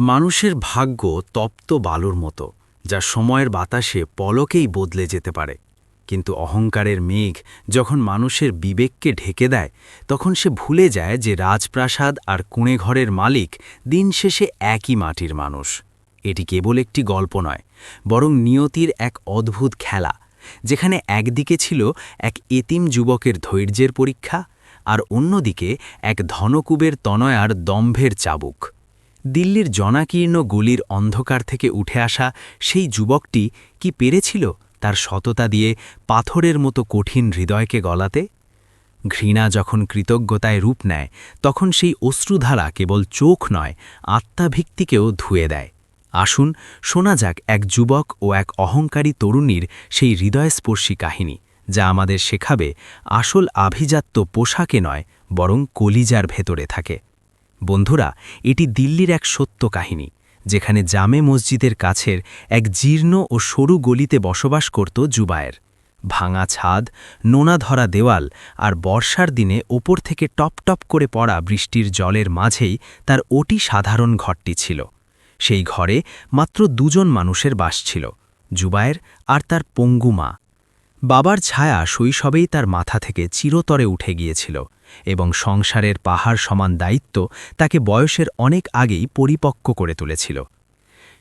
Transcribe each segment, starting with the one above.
মানুষের ভাগ্য তপ্ত বালুর মতো, যা সময়ের বাতাসে পলকেই বদলে যেতে পারে। কিন্তু অহংকারের মেঘ যখন মানুষের বিবেককে ঢেকে দেয়, তখন সে ভুলে যায় যে রাজপ্রাসাদ আর কুঁড়েঘরের মালিক দিন শেষে একই মাটির মানুষ। এটি কেবল একটি গল্প নয়, বরং নিয়তির এক অদ্ভুত খেলা, যেখানে একদিকে ছিল এক এতিম যুবকের ধৈর্যের পরীক্ষা, আর অন্যদিকে এক ধনকুবের তনয়ার দম্ভের চাবুক। দিল্লির জনাকীর্ণ গলির অন্ধকার থেকে উঠে আসা সেই যুবকটি কি পেরেছিল তার সততা দিয়ে পাথরের মতো কঠিন হৃদয়কে গলাতে? ঘৃণা যখন কৃতজ্ঞতায় রূপ নেয়, তখন সেই অশ্রুধারা কেবল চোখ নয়, আত্মাভিক্তিকেও ধুয়ে দেয়। আসুন শোনা যাক এক যুবক ও এক অহংকারী তরুণীর সেই হৃদয়স্পর্শী কাহিনী, যা আমাদের শেখাবে আসল আভিজাত্য পোশাকে নয়, বরং কলিজার ভেতরে থাকে। বন্ধুরা, এটি দিল্লির এক সত্য কাহিনী, যেখানে জামে মসজিদের কাছের এক জীর্ণ ও সরু গলিতে বসবাস করত জুবায়ের। ভাঙা ছাদ, নোনা ধরা দেওয়াল আর বর্ষার দিনে ওপর থেকে টপ টপ করে পড়া বৃষ্টির জলের মাঝেই তার অতি সাধারণ ঘরটি ছিল। সেই ঘরে মাত্র দুজন মানুষের বাস ছিল, জুবায়ের আর তার পঙ্গু মা। বাবার ছায়া শৈশবেই তার মাথা থেকে চিরতরে উঠে গিয়েছিল, এবং সংসারের পাহাড় সমান দায়িত্ব তাকে বয়সের অনেক আগেই পরিপক্ক করে তুলেছিল।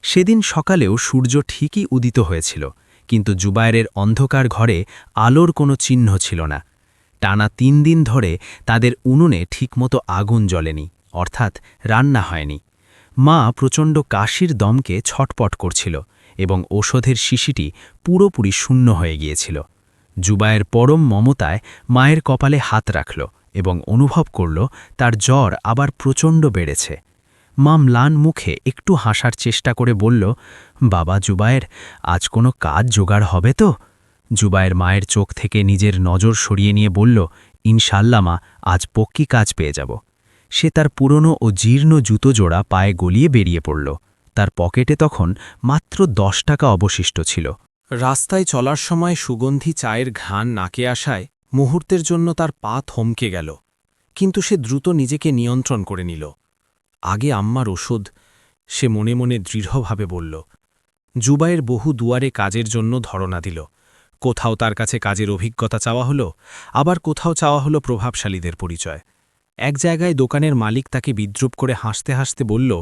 সেদিন সকালেও সূর্য ঠিকই উদিত হয়েছিল, কিন্তু জুবায়েরের অন্ধকার ঘরে আলোর কোনো চিহ্ন ছিল না। টানা ৩ দিন ধরে তাদের উনুনে ঠিকমতো আগুন জ্বলেনি, অর্থাৎ রান্না হয়নি। মা প্রচণ্ড কাশির দমকে ছটপট করছিল, এবং ওষুধের শিশিটি পুরোপুরি শূন্য হয়ে গিয়েছিল। জুবায়ের পরম মমতায় মায়ের কপালে হাত রাখল এবং অনুভব করল তার জ্বর আবার প্রচণ্ড বেড়েছে। মা ম্লান মুখে একটু হাসার চেষ্টা করে বলল, বাবা জুবায়ের, আজ কোনো কাজ জোগাড় হবে তো? জুবায়ের মায়ের চোখ থেকে নিজের নজর সরিয়ে নিয়ে বলল, ইনশাল্লাহ মা, আজ পক্কি কাজ পেয়ে যাব। সে তার পুরনো ও জীর্ণ জুতো জোড়া পায়ে গলিয়ে বেরিয়ে পড়ল। তার পকেটে তখন মাত্র 10 টাকা অবশিষ্ট ছিল। রাস্তায় চলার সময় সুগন্ধি চায়ের ঘ্রাণ নাকে আসায় মুহূর্তের জন্য তার পা থমকে গেল, কিন্তু সে দ্রুত নিজেকে নিয়ন্ত্রণ করে নিল। আগে আম্মার ওষুধ, সে মনে মনে দৃঢ়ভাবে বলল। জুবায়ের বহু দুয়ারে কাজের জন্য ধরনা দিল। কোথাও তার কাছে কাজের অভিজ্ঞতা চাওয়া হলো, আবার কোথাও চাওয়া হলো প্রভাবশালীদের পরিচয়। এক জায়গায় দোকানের মালিক তাকে বিদ্রুপ করে হাসতে হাসতে বলল,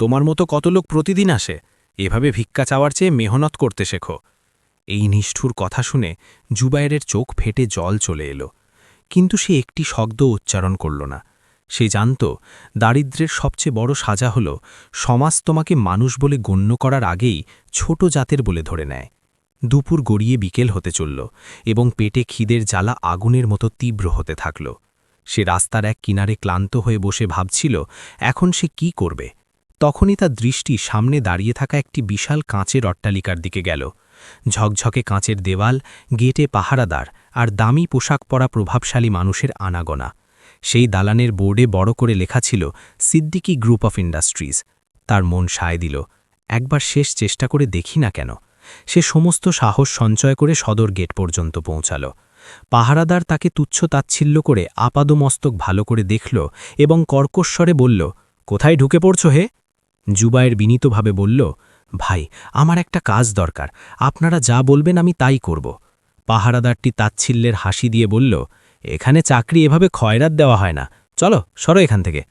তোমার মতো কত লোক প্রতিদিন আসে, এভাবে ভিক্ষা চাওয়ার চেয়ে মেহনত করতে শেখো। এই নিষ্ঠুর কথা শুনে জুবায়েরের চোখ ফেটে জল চলে এলো, কিন্তু সে একটি শব্দ উচ্চারণ করল না। সে জানত, দারিদ্র্যের সবচেয়ে বড় সাজা হল সমাজ তোমাকে মানুষ বলে গণ্য করার আগেই ছোট জাতের বলে ধরে নেয়। দুপুর গড়িয়ে বিকেল হতে চলল, এবং পেটে খিদের জ্বালা আগুনের মতো তীব্র হতে থাকল। সে রাস্তার এক কিনারে ক্লান্ত হয়ে বসে ভাবছিল এখন সে কি করবে। তখনই তার দৃষ্টি সামনে দাঁড়িয়ে থাকা একটি বিশাল কাঁচের অট্টালিকার দিকে গেল। ঝকঝকে কাঁচের দেওয়াল, গেটে পাহারাদার আর দামি পোশাক পরা প্রভাবশালী মানুষের আনাগোনা। সেই দালানের বোর্ডে বড় করে লেখা ছিল সিদ্দিকী গ্রুপ অফ ইন্ডাস্ট্রিজ। তার মন সায় দিল, একবার শেষ চেষ্টা করে দেখি না কেন। সে সমস্ত সাহস সঞ্চয় করে সদর গেট পর্যন্ত পৌঁছাল। পাহারাদার তাকে তুচ্ছ তাচ্ছিল্য করে আপাদমস্তক ভালো করে দেখল এবং কর্কশ্বরে বলল, কোথায় ঢুকে পড়ছ হে? জুবায়ের বিনীতভাবে বলল, ভাই, আমার একটা কাজ দরকার, আপনারা যা বলবেন আমি তাই করব। পাহারাদারটি তাচ্ছিল্যের হাসি দিয়ে বলল, এখানে চাকরি এভাবে খয়রাত দেওয়া হয় না, চলো সরো এখান থেকে।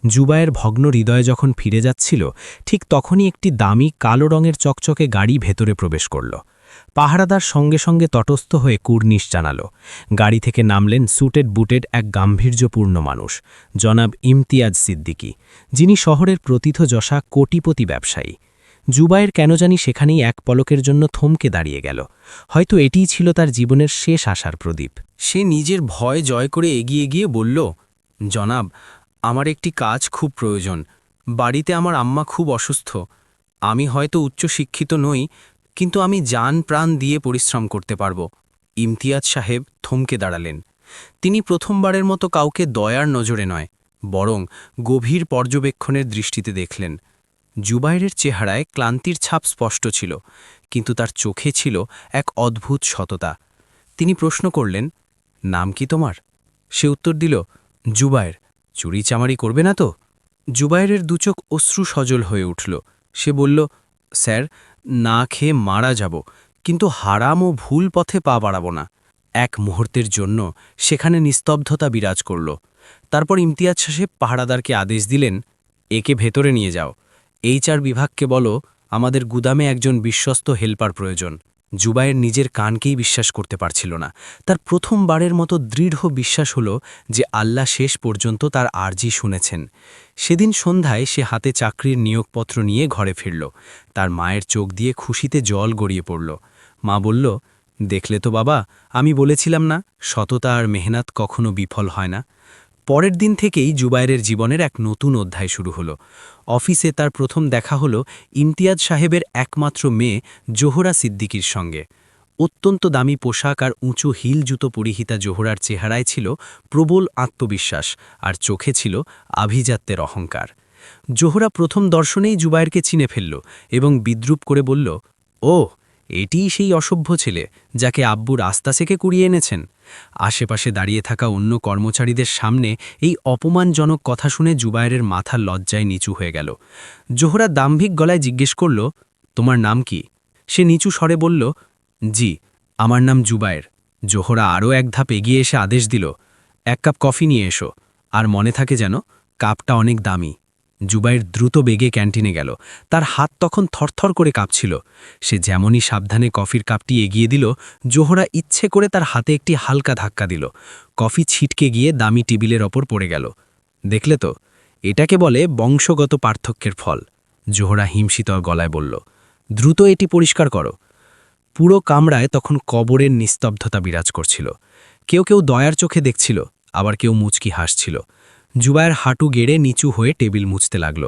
জুবায়ের ভগ্ন হৃদয়ে যখন ফিরে যাচ্ছিল, ঠিক তখনই একটি দামি কালো রঙের চকচকে গাড়ি ভেতরে প্রবেশ করল। পাহারাদার সঙ্গে সঙ্গে তটস্থ হয়ে কুর্নিশ জানাল। গাড়ি থেকে নামলেন স্যুটেড বুটেড এক গাম্ভীর্যপূর্ণ মানুষ, জনাব ইমতিয়াজ সিদ্দিকী, যিনি শহরের প্রথিতযশা কোটিপতি ব্যবসায়ী। জুবায়ের কেন জানি সেখানেই এক পলকের জন্য থমকে দাঁড়িয়ে গেল। হয়তো এটিই ছিল তার জীবনের শেষ আশার প্রদীপ। সে নিজের ভয় জয় করে এগিয়ে গিয়ে বলল, জনাব, আমার একটি কাজ খুব প্রয়োজন। বাড়িতে আমার আম্মা খুব অসুস্থ। আমি হয়তো উচ্চশিক্ষিত নই, কিন্তু আমি জান প্রাণ দিয়ে পরিশ্রম করতে পারব। ইমতিয়াজ সাহেব থমকে দাঁড়ালেন। তিনি প্রথমবারের মতো কাউকে দয়ার নজরে নয়, বরং গভীর পর্যবেক্ষণের দৃষ্টিতে দেখলেন। জুবায়েরের চেহারায় ক্লান্তির ছাপ স্পষ্ট ছিল, কিন্তু তার চোখে ছিল এক অদ্ভুত সততা। তিনি প্রশ্ন করলেন, নাম কি তোমার? সে উত্তর দিল, জুবায়ের। চুরি চামারি করবে না তো? জুবায়েরের দুচোখ অশ্রু সজল হয়ে উঠল। সে বলল, স্যার, না খেয়ে মারা যাব, কিন্তু হারাম ও ভুল পথে পা বাড়াব না। এক মুহূর্তের জন্য সেখানে নিস্তব্ধতা বিরাজ করল। তারপর ইমতিয়াজ সাহেব পাহারাদারকে আদেশ দিলেন, একে ভেতরে নিয়ে যাও। HR বিভাগকে বলো, আমাদের গুদামে একজন বিশ্বস্ত হেল্পার প্রয়োজন। জুবায়ের নিজের কানকেই বিশ্বাস করতে পারছিল না। তার প্রথমবারের মতো দৃঢ় বিশ্বাস হল যে আল্লাহ শেষ পর্যন্ত তার আর্জি শুনেছেন। সেদিন সন্ধ্যায় সে হাতে চাকরির নিয়োগপত্র নিয়ে ঘরে ফিরল। তার মায়ের চোখ দিয়ে খুশিতে জল গড়িয়ে পড়ল। মা বলল, দেখলে তো বাবা, আমি বলেছিলাম না, সততা আর মেহনত কখনো বিফল হয় না। পরের দিন থেকেই জুবায়েরের জীবনের এক নতুন অধ্যায় শুরু হলো। অফিসে তার প্রথম দেখা হলো ইমতিয়াজ সাহেবের একমাত্র মেয়ে জোহরা সিদ্দিকীর সঙ্গে। অত্যন্ত দামি পোশাক আর উঁচু হিল জুতো পরিহিতা জোহরার চেহারায় ছিল প্রবল আত্মবিশ্বাস, আর চোখে ছিল আভিজাত্যের অহংকার। জোহরা প্রথম দর্শনেই জুবায়েরকে চিনে ফেলল এবং বিদ্রূপ করে বলল, ও, এটিই সেই অসভ্য ছেলে যাকে আব্বু রাস্তা থেকে কুড়িয়ে এনেছেন। আশেপাশে দাঁড়িয়ে থাকা অন্য কর্মচারীদের সামনে এই অপমানজনক কথা শুনে জুবায়েরের মাথা লজ্জায় নিচু হয়ে গেল। জোহরা দাম্ভিক গলায় জিজ্ঞেস করল, তোমার নাম কি? সে নিচু স্বরে বলল, জি, আমার নাম জুবায়ের। জোহরা আরও এক ধাপ এগিয়ে এসে আদেশ দিল, এক কাপ কফি নিয়ে এসো, আর মনে থাকে যেন কাপটা অনেক দামি। জুবায়ের দ্রুত বেগে ক্যান্টিনে গেল। তার হাত তখন থরথর করে কাঁপছিল। সে যেমনই সাবধানে কফির কাপটি এগিয়ে দিল, জোহরা ইচ্ছে করে তার হাতে একটি হালকা ধাক্কা দিল। কফি ছিটকে গিয়ে দামি টেবিলের ওপর পড়ে গেল। দেখলে তো, এটাকে বলে বংশগত পার্থক্যের ফল। জোহরা হিমশীতল গলায় বলল, দ্রুত এটি পরিষ্কার করো। পুরো কামরায় তখন কবরের নিস্তব্ধতা বিরাজ করছিল। কেউ কেউ দয়ার চোখে দেখছিল, আবার কেউ মুচকি হাসছিল। জুবায়ের হাঁটু গেড়ে নিচু হয়ে টেবিল মুছতে লাগল।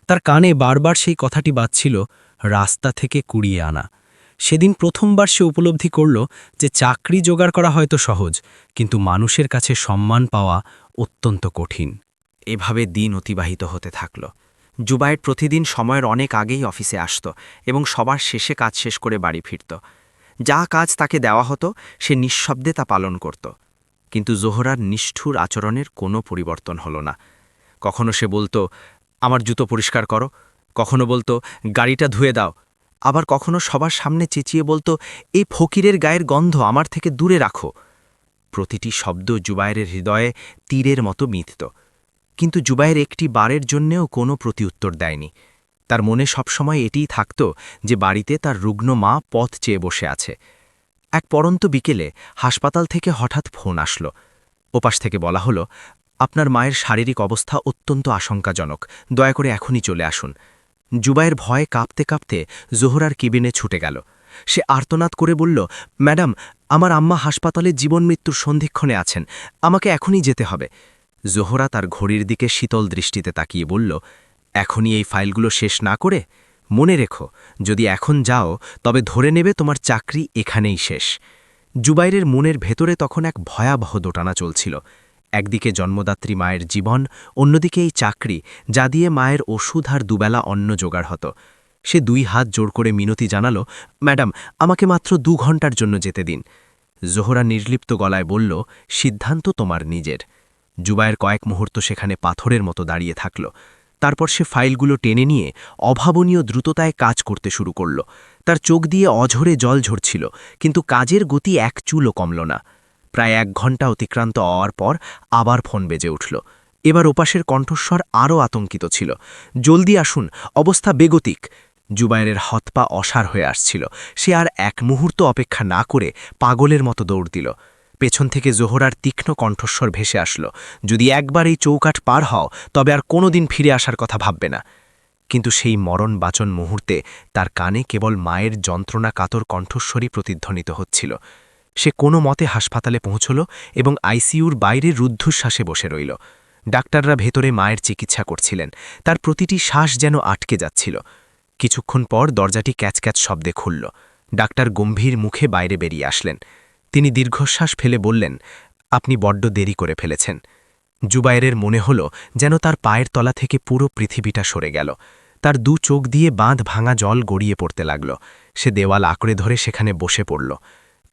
তার কানে বারবার সেই কথাটি বাজছিল, রাস্তা থেকে কুড়িয়ে আনা। সেদিন প্রথমবার সে উপলব্ধি করল যে চাকরি জোগাড় করা হয়তো সহজ, কিন্তু মানুষের কাছে সম্মান পাওয়া অত্যন্ত কঠিন। এভাবে দিন অতিবাহিত হতে থাকল। জুবায়ের প্রতিদিন সময়ের অনেক আগেই অফিসে আসত এবং সবার শেষে কাজ শেষ করে বাড়ি ফিরত। যা কাজ তাকে দেওয়া হতো সে নিঃশব্দে তা পালন করত। কিন্তু জোহরার নিষ্ঠুর আচরণের কোনো পরিবর্তন হল না। কখনো সে বলতো, আমার জুতো পরিষ্কার করো, কখনো বলতো, গাড়িটা ধুয়ে দাও, আবার কখনো সবার সামনে চেঁচিয়ে বলতো, এই ফকিরের গায়ের গন্ধ আমার থেকে দূরে রাখো। প্রতিটি শব্দ জুবায়েরের হৃদয়ে তীরের মতো মিথত। কিন্তু জুবায়ের একটি বারের জন্যেও কোনো প্রতিউত্তর দেয়নি। তার মনে সবসময় এটিই থাকত যে বাড়িতে তার রুগ্ন মা পথ চেয়ে বসে আছে। এক পরন্ত বিকেলে হাসপাতাল থেকে হঠাৎ ফোন আসলো। ওপাশ থেকে বলা হলো, আপনার মায়ের শারীরিক অবস্থা অত্যন্ত আশঙ্কাজনক, দয়া করে এখনই চলে আসুন। জুবায়ের ভয়ে কাঁপতে কাঁপতে জোহরার কেবিনে ছুটে গেল। সে আর্তনাদ করে বলল, ম্যাডাম, আমার আম্মা হাসপাতালে জীবন মৃত্যুর সন্ধিক্ষণে আছেন, আমাকে এখনই যেতে হবে। জোহরা তার ঘড়ির দিকে শীতল দৃষ্টিতে তাকিয়ে বলল, এখনই এই ফাইলগুলো শেষ না করে? মনে রেখো, যদি এখন যাও তবে ধরে নেবে তোমার চাকরি এখানেই শেষ। জুবাইরের মনের ভেতরে তখন এক ভয়াবহ দোটানা চলছিল। একদিকে জন্মদাত্রী মায়ের জীবন, অন্যদিকে এই চাকরি, যা দিয়ে মায়ের ওষুধ আর দুবেলা অন্ন জোগাড় হতো। সে 2 হাত জোর করে মিনতি জানাল, ম্যাডাম, আমাকে মাত্র 2 ঘন্টার জন্য যেতে দিন। জোহরা নির্লিপ্ত গলায় বলল, সিদ্ধান্ত তোমার নিজের। জুবায়ের কয়েক মুহূর্ত সেখানে পাথরের মতো দাঁড়িয়ে থাকল। তারপর সে ফাইলগুলো টেনে নিয়ে অভাবনীয় দ্রুততায় কাজ করতে শুরু করল। তার চোখ দিয়ে অঝরে জল ঝরছিল, কিন্তু কাজের গতি এক চুলও কমল না। প্রায় 1 ঘণ্টা অতিক্রান্ত হওয়ার পর আবার ফোন বেজে উঠল। এবার ওপাশের কণ্ঠস্বর আরও আতঙ্কিত ছিল, জলদি আসুন, অবস্থা বেগতিক। জুবায়েরের হাত-পা অসাড় হয়ে আসছিল। সে আর এক মুহূর্ত অপেক্ষা না করে পাগলের মতো দৌড় দিল। পেছন থেকে জোহরার তীক্ষ্ণ কণ্ঠস্বর ভেসে আসলো, যদি একবার এই চৌকাঠ পার হও তবে আর কোনোদিন ফিরে আসার কথা ভাববে না। কিন্তু সেই মরণবাচন মুহূর্তে তার কানে কেবল মায়ের যন্ত্রণা কাতর কণ্ঠস্বরই প্রতিধ্বনিত হচ্ছিল। সে কোনো মতে হাসপাতালে পৌঁছল এবং আইসিইউর বাইরে রুদ্ধশ্বাসে বসে রইল। ডাক্তাররা ভেতরে মায়ের চিকিৎসা করছিলেন। তার প্রতিটি শ্বাস যেন আটকে যাচ্ছিল। কিছুক্ষণ পর দরজাটি ক্যাচক্যাচ শব্দে খুলল। ডাক্তার গম্ভীর মুখে বাইরে বেরিয়ে আসলেন। তিনি দীর্ঘশ্বাস ফেলে বললেন, আপনি বড্ড দেরি করে ফেলেছেন। জুবায়েরের মনে হল যেন তার পায়ের তলা থেকে পুরো পৃথিবীটা সরে গেল। তার 2 চোখ দিয়ে বাঁধ ভাঙা জল গড়িয়ে পড়তে লাগল। সে দেওয়াল আঁকড়ে ধরে সেখানে বসে পড়ল।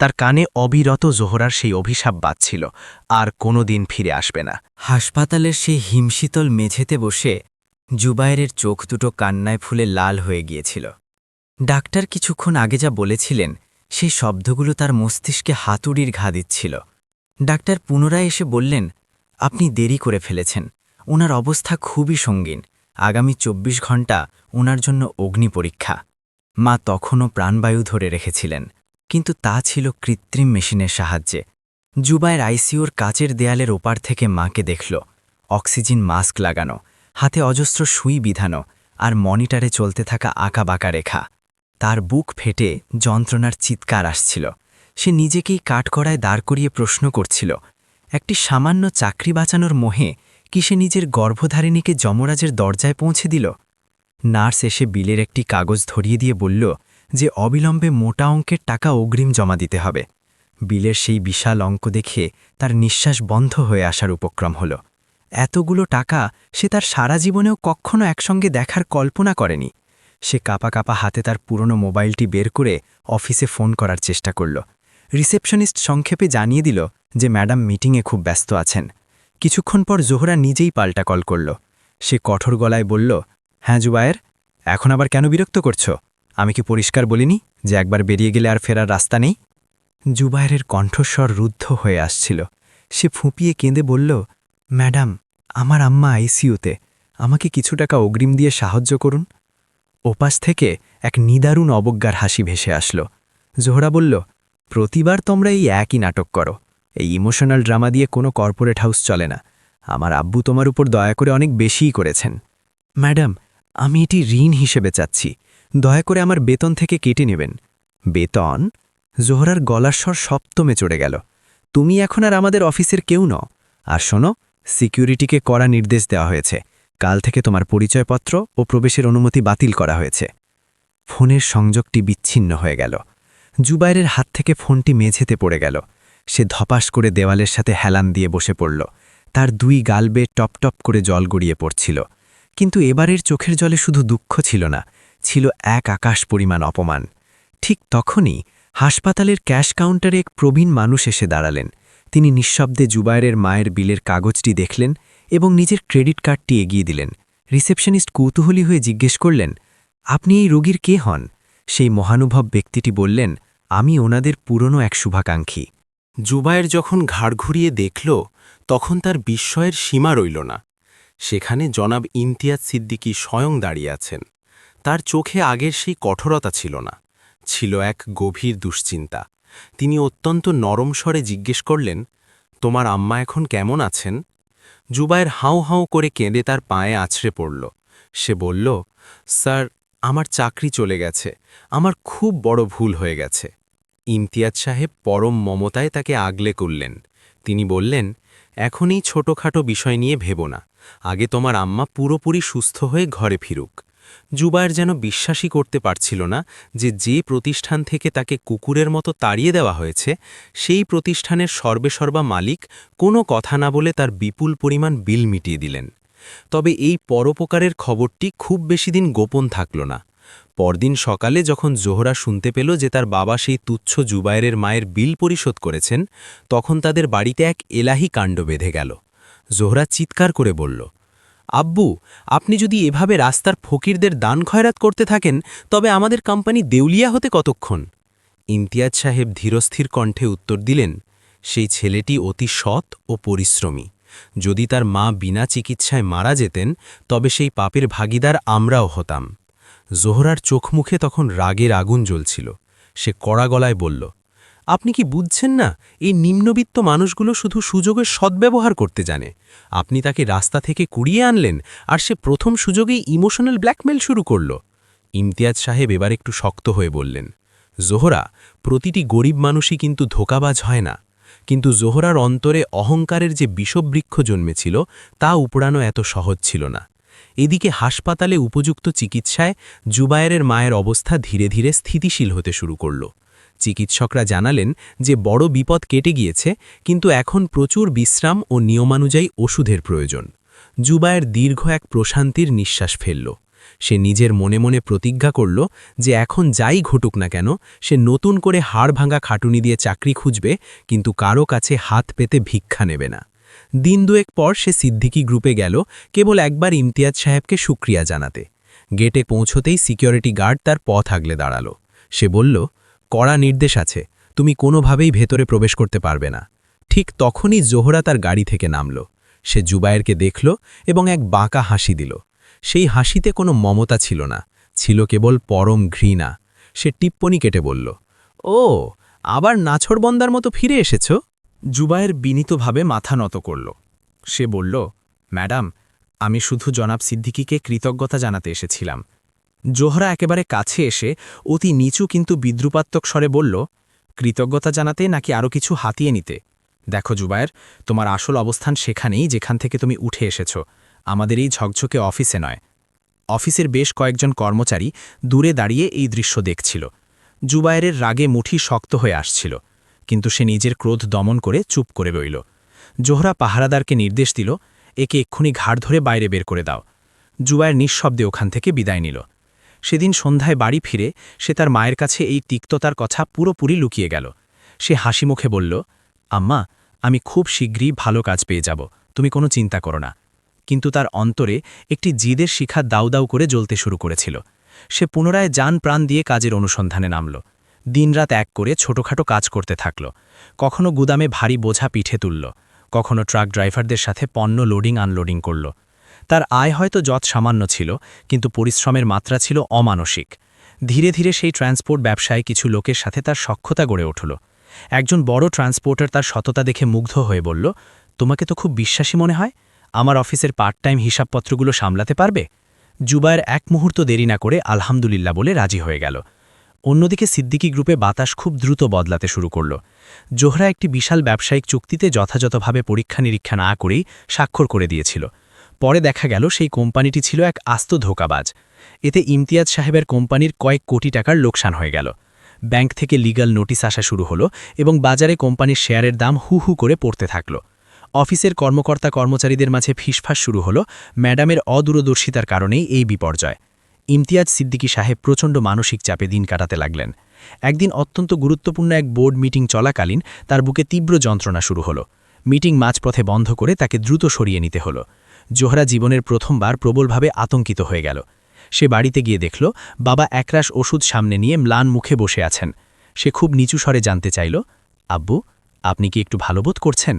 তার কানে অবিরত জোহরার সেই অভিশাপ বাজছিল, আর কোনো দিন ফিরে আসবে না। হাসপাতালের সেই হিমশীতল মেঝেতে বসে জুবায়েরের চোখ দুটো কান্নায় ফুলে লাল হয়ে গিয়েছিল। ডাক্তার কিছুক্ষণ আগে যা বলেছিলেন সেই শব্দগুলো তার মস্তিষ্কে হাতুড়ির ঘা দিচ্ছিল। ডাক্তার পুনরায় এসে বললেন, আপনি দেরি করে ফেলেছেন, ওনার অবস্থা খুবই সঙ্গীন, আগামী ২৪ ঘণ্টা ওনার জন্য অগ্নি পরীক্ষা। মা তখনও প্রাণবায়ু ধরে রেখেছিলেন, কিন্তু তা ছিল কৃত্রিম মেশিনের সাহায্যে। জুবায়ের আইসিইউর কাচের দেয়ালের ওপার থেকে মাকে দেখল, অক্সিজেন মাস্ক লাগানো, হাতে অজস্র সুই বিধানো, আর মনিটরে চলতে থাকা আঁকাবাঁকা রেখা। তার বুক ফেটে যন্ত্রণার চিৎকার আসছিল। সে নিজেকেই কাঠগড়ায় দাঁড় করিয়ে প্রশ্ন করছিল, একটি সামান্য চাকরি বাঁচানোর মোহে কি সে নিজের গর্ভধারিণীকে যমরাজের দরজায় পৌঁছে দিল? নার্স এসে বিলের একটি কাগজ ধরিয়ে দিয়ে বলল যে অবিলম্বে মোটা অঙ্কের টাকা অগ্রিম জমা দিতে হবে। বিলের সেই বিশাল অঙ্ক দেখে তার নিঃশ্বাস বন্ধ হয়ে আসার উপক্রম হল। এতগুলো টাকা সে তার সারা জীবনেও কখনো একসঙ্গে দেখার কল্পনা করেনি। সে কাঁপা কাঁপা হাতে তার পুরনো মোবাইলটি বের করে অফিসে ফোন করার চেষ্টা করল। রিসেপশনিস্ট সংক্ষেপে জানিয়ে দিল যে ম্যাডাম মিটিংয়ে খুব ব্যস্ত আছেন। কিছুক্ষণ পর জোহরা নিজেই পাল্টা কল করল। সে কঠোর গলায় বলল, হ্যাঁ জুবায়ের, এখন আবার কেন বিরক্ত করছো? আমি কি পরিষ্কার বলিনি যে একবার বেরিয়ে গেলে আর ফেরার রাস্তা নেই? জুবায়েরের কণ্ঠস্বর রুদ্ধ হয়ে আসছিল। সে ফুঁপিয়ে কেঁদে বলল, ম্যাডাম, আমার আম্মা আইসিইউতে, আমাকে কিছু টাকা অগ্রিম দিয়ে সাহায্য করুন। ওপাশ থেকে এক নিদারুণ অবজ্ঞার হাসি ভেসে আসল। জোহরা বলল, প্রতিবার তোমরা এই একই নাটক করো। এই ইমোশনাল ড্রামা দিয়ে কোনো কর্পোরেট হাউস চলে না। আমার আব্বু তোমার উপর দয়া করে অনেক বেশিই করেছেন। ম্যাডাম, আমি এটি ঋণ হিসেবে চাচ্ছি, দয়া করে আমার বেতন থেকে কেটে নেবেন। বেতন? জোহরার গলার স্বর সপ্তমে চড়ে গেল। তুমি এখন আর আমাদের অফিসের কেউ নও। আর শোনো, সিকিউরিটিকে কড়া নির্দেশ দেওয়া হয়েছে, কাল থেকে তোমার পরিচয়পত্র ও প্রবেশের অনুমতি বাতিল করা হয়েছে। ফোনের সংযোগটি বিচ্ছিন্ন হয়ে গেল। জুবায়েরের হাত থেকে ফোনটি মেঝেতে পড়ে গেল। সে ধপাস করে দেওয়ালের সাথে হেলান দিয়ে বসে পড়ল। তার দুই গাল বেয়ে টপ টপ করে জল গড়িয়ে পড়ছিল। কিন্তু এবারের চোখের জলে শুধু দুঃখ ছিল না, ছিল এক আকাশ পরিমাণ অপমান। ঠিক তখনই হাসপাতালের ক্যাশ কাউন্টারে এক প্রবীণ মানুষ এসে দাঁড়ালেন। তিনি নিঃশব্দে জুবায়েরের মায়ের বিলের কাগজটি দেখলেন এবং নিজের ক্রেডিট কার্ডটি এগিয়ে দিলেন। রিসেপশনিস্ট কৌতূহলী হয়ে জিজ্ঞেস করলেন, আপনি এই রোগীর কে হন? সেই মহানুভব ব্যক্তিটি বললেন, আমি ওনাদের পুরনো এক শুভাকাঙ্ক্ষী। জুবায়ের যখন ঘাড় ঘুরিয়ে দেখল, তখন তার বিস্ময়ের সীমা রইল না। সেখানে জনাব ইমতিয়াজ সিদ্দিকী স্বয়ং দাঁড়িয়ে আছেন। তার চোখে আগের সেই কঠোরতা ছিল না, ছিল এক গভীর দুশ্চিন্তা। তিনি অত্যন্ত নরম স্বরে জিজ্ঞেস করলেন, তোমার আম্মা এখন কেমন আছেন? জুবায়ের হাউ হাউ করে কেঁদে তার পায়ে আছড়ে পড়ল। সে বলল, স্যার, আমার চাকরি চলে গেছে, আমার খুব বড় ভুল হয়ে গেছে। ইমতিয়াজ সাহেব পরম মমতায় তাকে আগলে করলেন। তিনি বললেন, এখন এই ছোটখাটো বিষয় নিয়ে ভেবো না, আগে তোমার আম্মা পুরোপুরি সুস্থ হয়ে ঘরে ফিরুক। জুবায়ের যেন বিশ্বাসই করতে পারছিল না যে প্রতিষ্ঠান থেকে তাকে কুকুরের মতো তাড়িয়ে দেওয়া হয়েছে, সেই প্রতিষ্ঠানের সর্বেসর্বা মালিক কোনো কথা না বলে তার বিপুল পরিমাণ বিল মিটিয়ে দিলেন। তবে এই পরোপকারের খবরটি খুব বেশি দিন গোপন থাকল না। পরদিন সকালে যখন জোহরা শুনতে পেল যে তার বাবা সেই তুচ্ছ জুবায়েরের মায়ের বিল পরিশোধ করেছেন, তখন তাদের বাড়িতে এক এলাহি কাণ্ড বেঁধে গেল। জোহরা চিৎকার করে বলল, আব্বু, আপনি যদি এভাবে রাস্তার ফকিরদের দান খয়রাত করতে থাকেন, তবে আমাদের কোম্পানি দেউলিয়া হতে কতক্ষণ? ইমতিয়াজ সাহেব ধীরস্থির কণ্ঠে উত্তর দিলেন, সেই ছেলেটি অতি সৎ ও পরিশ্রমী। যদি তার মা বিনা চিকিৎসায় মারা যেতেন, তবে সেই পাপের ভাগিদার আমরাও হতাম। জোহরার চোখ মুখে তখন রাগের আগুন জ্বলছিল। সে কড়া গলায় বলল, আপনি কি বুঝছেন না, এই নিম্নবিত্ত মানুষগুলো শুধু সুযোগের সদ্ব্যবহার করতে জানে। আপনি তাকে রাস্তা থেকে কুড়িয়ে আনলেন, আর সে প্রথম সুযোগেই ইমোশনাল ব্ল্যাকমেল শুরু করল। ইমতিয়াজ সাহেব এবার একটু শক্ত হয়ে বললেন, জোহরা, প্রতিটি গরিব মানুষই কিন্তু ধোঁকাবাজ হয় না। কিন্তু জোহরার অন্তরে অহংকারের যে বিষবৃক্ষ জন্মেছিল, তা উপড়ানো এত সহজ ছিল না। এদিকে হাসপাতালে উপযুক্ত চিকিৎসায় জুবায়েরের মায়ের অবস্থা ধীরে ধীরে স্থিতিশীল হতে শুরু করল। চিকিৎসকরা জানালেন যে বড় বিপদ কেটে গিয়েছে, কিন্তু এখন প্রচুর বিশ্রাম ও নিয়মানুযায়ী ওষুধের প্রয়োজন। জুবায়ের দীর্ঘ এক প্রশান্তির নিঃশ্বাস ফেলল। সে নিজের মনে মনে প্রতিজ্ঞা করল যে এখন যাই ঘটুক না কেন, সে নতুন করে হাড় ভাঙা খাটুনি দিয়ে চাকরি খুঁজবে, কিন্তু কারো কাছে হাত পেতে ভিক্ষা নেবে না। দিন দুয়েক পর সে সিদ্দিকী গ্রুপে গেল কেবল একবার ইমতিয়াজ সাহেবকে শুক্রিয়া জানাতে। গেটে পৌঁছতেই সিকিউরিটি গার্ড তার পথ আগলে দাঁড়াল। সে বলল, কড়া নির্দেশ আছে, তুমি কোনোভাবেই ভেতরে প্রবেশ করতে পারবে না। ঠিক তখনই জোহরা তার গাড়ি থেকে নামল। সে জুবায়েরকে দেখল এবং এক বাঁকা হাসি দিল। সেই হাসিতে কোনো মমতা ছিল না, ছিল কেবল পরম ঘৃণা। সে টিপ্পনি কেটে বলল, ও, আবার নাছড়বন্দার মতো ফিরে এসেছ? জুবায়ের বিনীতভাবে মাথা নত করল। সে বলল, ম্যাডাম, আমি শুধু জনাব সিদ্দিকীকে কৃতজ্ঞতা জানাতে এসেছিলাম। জোহরা একেবারে কাছে এসে অতি নিচু কিন্তু বিদ্রুপাত্মক স্বরে বলল, কৃতজ্ঞতা জানাতে নাকি আরও কিছু হাতিয়ে নিতে? দেখো জুবায়ের, তোমার আসল অবস্থান সেখানেই যেখান থেকে তুমি উঠে এসেছ, আমাদের এই ঝকঝকে অফিসে নয়। অফিসের বেশ কয়েকজন কর্মচারী দূরে দাঁড়িয়ে এই দৃশ্য দেখছিল। জুবায়েরের রাগে মুঠি শক্ত হয়ে আসছিল, কিন্তু সে নিজের ক্রোধ দমন করে চুপ করে রইল। জোহরা পাহারাদারকে নির্দেশ দিল, একে এক্ষুনি ঘাড় ধরে বাইরে বের করে দাও। জুবায়ের নিঃশব্দে ওখান থেকে বিদায় নিল। সেদিন সন্ধ্যায় বাড়ি ফিরে সে তার মায়ের কাছে এই তিক্ততার কথা পুরোপুরি লুকিয়ে গেল। সে হাসি মুখে বলল, আম্মা, আমি খুব শীঘ্রই ভালো কাজ পেয়ে যাব, তুমি কোনো চিন্তা করো না। কিন্তু তার অন্তরে একটি জিদের শিখা দাউ দাউ করে জ্বলতে শুরু করেছিল। সে পুনরায় জান প্রাণ দিয়ে কাজের অনুসন্ধানে নামল। দিনরাত এক করে ছোটখাটো কাজ করতে থাকল। কখনো গুদামে ভারী বোঝা পিঠে তুলল, কখনো ট্রাক ড্রাইভারদের সাথে পণ্য লোডিং আনলোডিং করল। তার আয় হয়তো যৎ সামান্য ছিল, কিন্তু পরিশ্রমের মাত্রা ছিল অমানসিক। ধীরে ধীরে সেই ট্রান্সপোর্ট ব্যবসায় কিছু লোকের সাথে তার সখ্যতা গড়ে উঠল। একজন বড় ট্রান্সপোর্টার তার সততা দেখে মুগ্ধ হয়ে বলল, তোমাকে তো খুব বিশ্বাসী মনে হয়, আমার অফিসের পার্ট টাইম হিসাবপত্রগুলো সামলাতে পারবে? জুবায়ের এক মুহূর্ত দেরি না করে আলহামদুলিল্লাহ বলে রাজি হয়ে গেল। অন্যদিকে সিদ্দিকী গ্রুপে বাতাস খুব দ্রুত বদলাতে শুরু করল। জোহরা একটি বিশাল ব্যবসায়িক চুক্তিতে যথাযথভাবে পরীক্ষা নিরীক্ষা না করেই স্বাক্ষর করে দিয়েছিল। পরে দেখা গেল সেই কোম্পানিটি ছিল এক আস্ত ধোঁকাবাজ। এতে ইমতিয়াজ সাহেবের কোম্পানির কয়েক কোটি টাকার লোকসান হয়ে গেল। ব্যাংক থেকে লিগ্যাল নোটিশ আসা শুরু হলো এবং বাজারে কোম্পানির শেয়ারের দাম হু হু করে পড়তে থাকল। অফিসের কর্মকর্তা কর্মচারীদের মাঝে ফিসফাস শুরু হলো, ম্যাডামের অদূরদর্শিতার কারণেই এই বিপর্যয়। ইমতিয়াজ সিদ্দিকী সাহেব প্রচণ্ড মানসিক চাপে দিন কাটাতে লাগলেন। একদিন অত্যন্ত গুরুত্বপূর্ণ এক বোর্ড মিটিং চলাকালীন তার বুকে তীব্র যন্ত্রণা শুরু হলো। মিটিং মাঝপথে বন্ধ করে তাকে দ্রুত সরিয়ে নিতে হলো। জোহরা জীবনের প্রথমবার প্রবলভাবে আতঙ্কিত হয়ে গেল। সে বাড়িতে গিয়ে দেখল বাবা একরাশ ওষুধ সামনে নিয়ে ম্লান মুখে বসে আছেন। সে খুব নিচু স্বরে জানতে চাইল, আব্বু, আপনি কি একটু ভালো বোধ করছেন?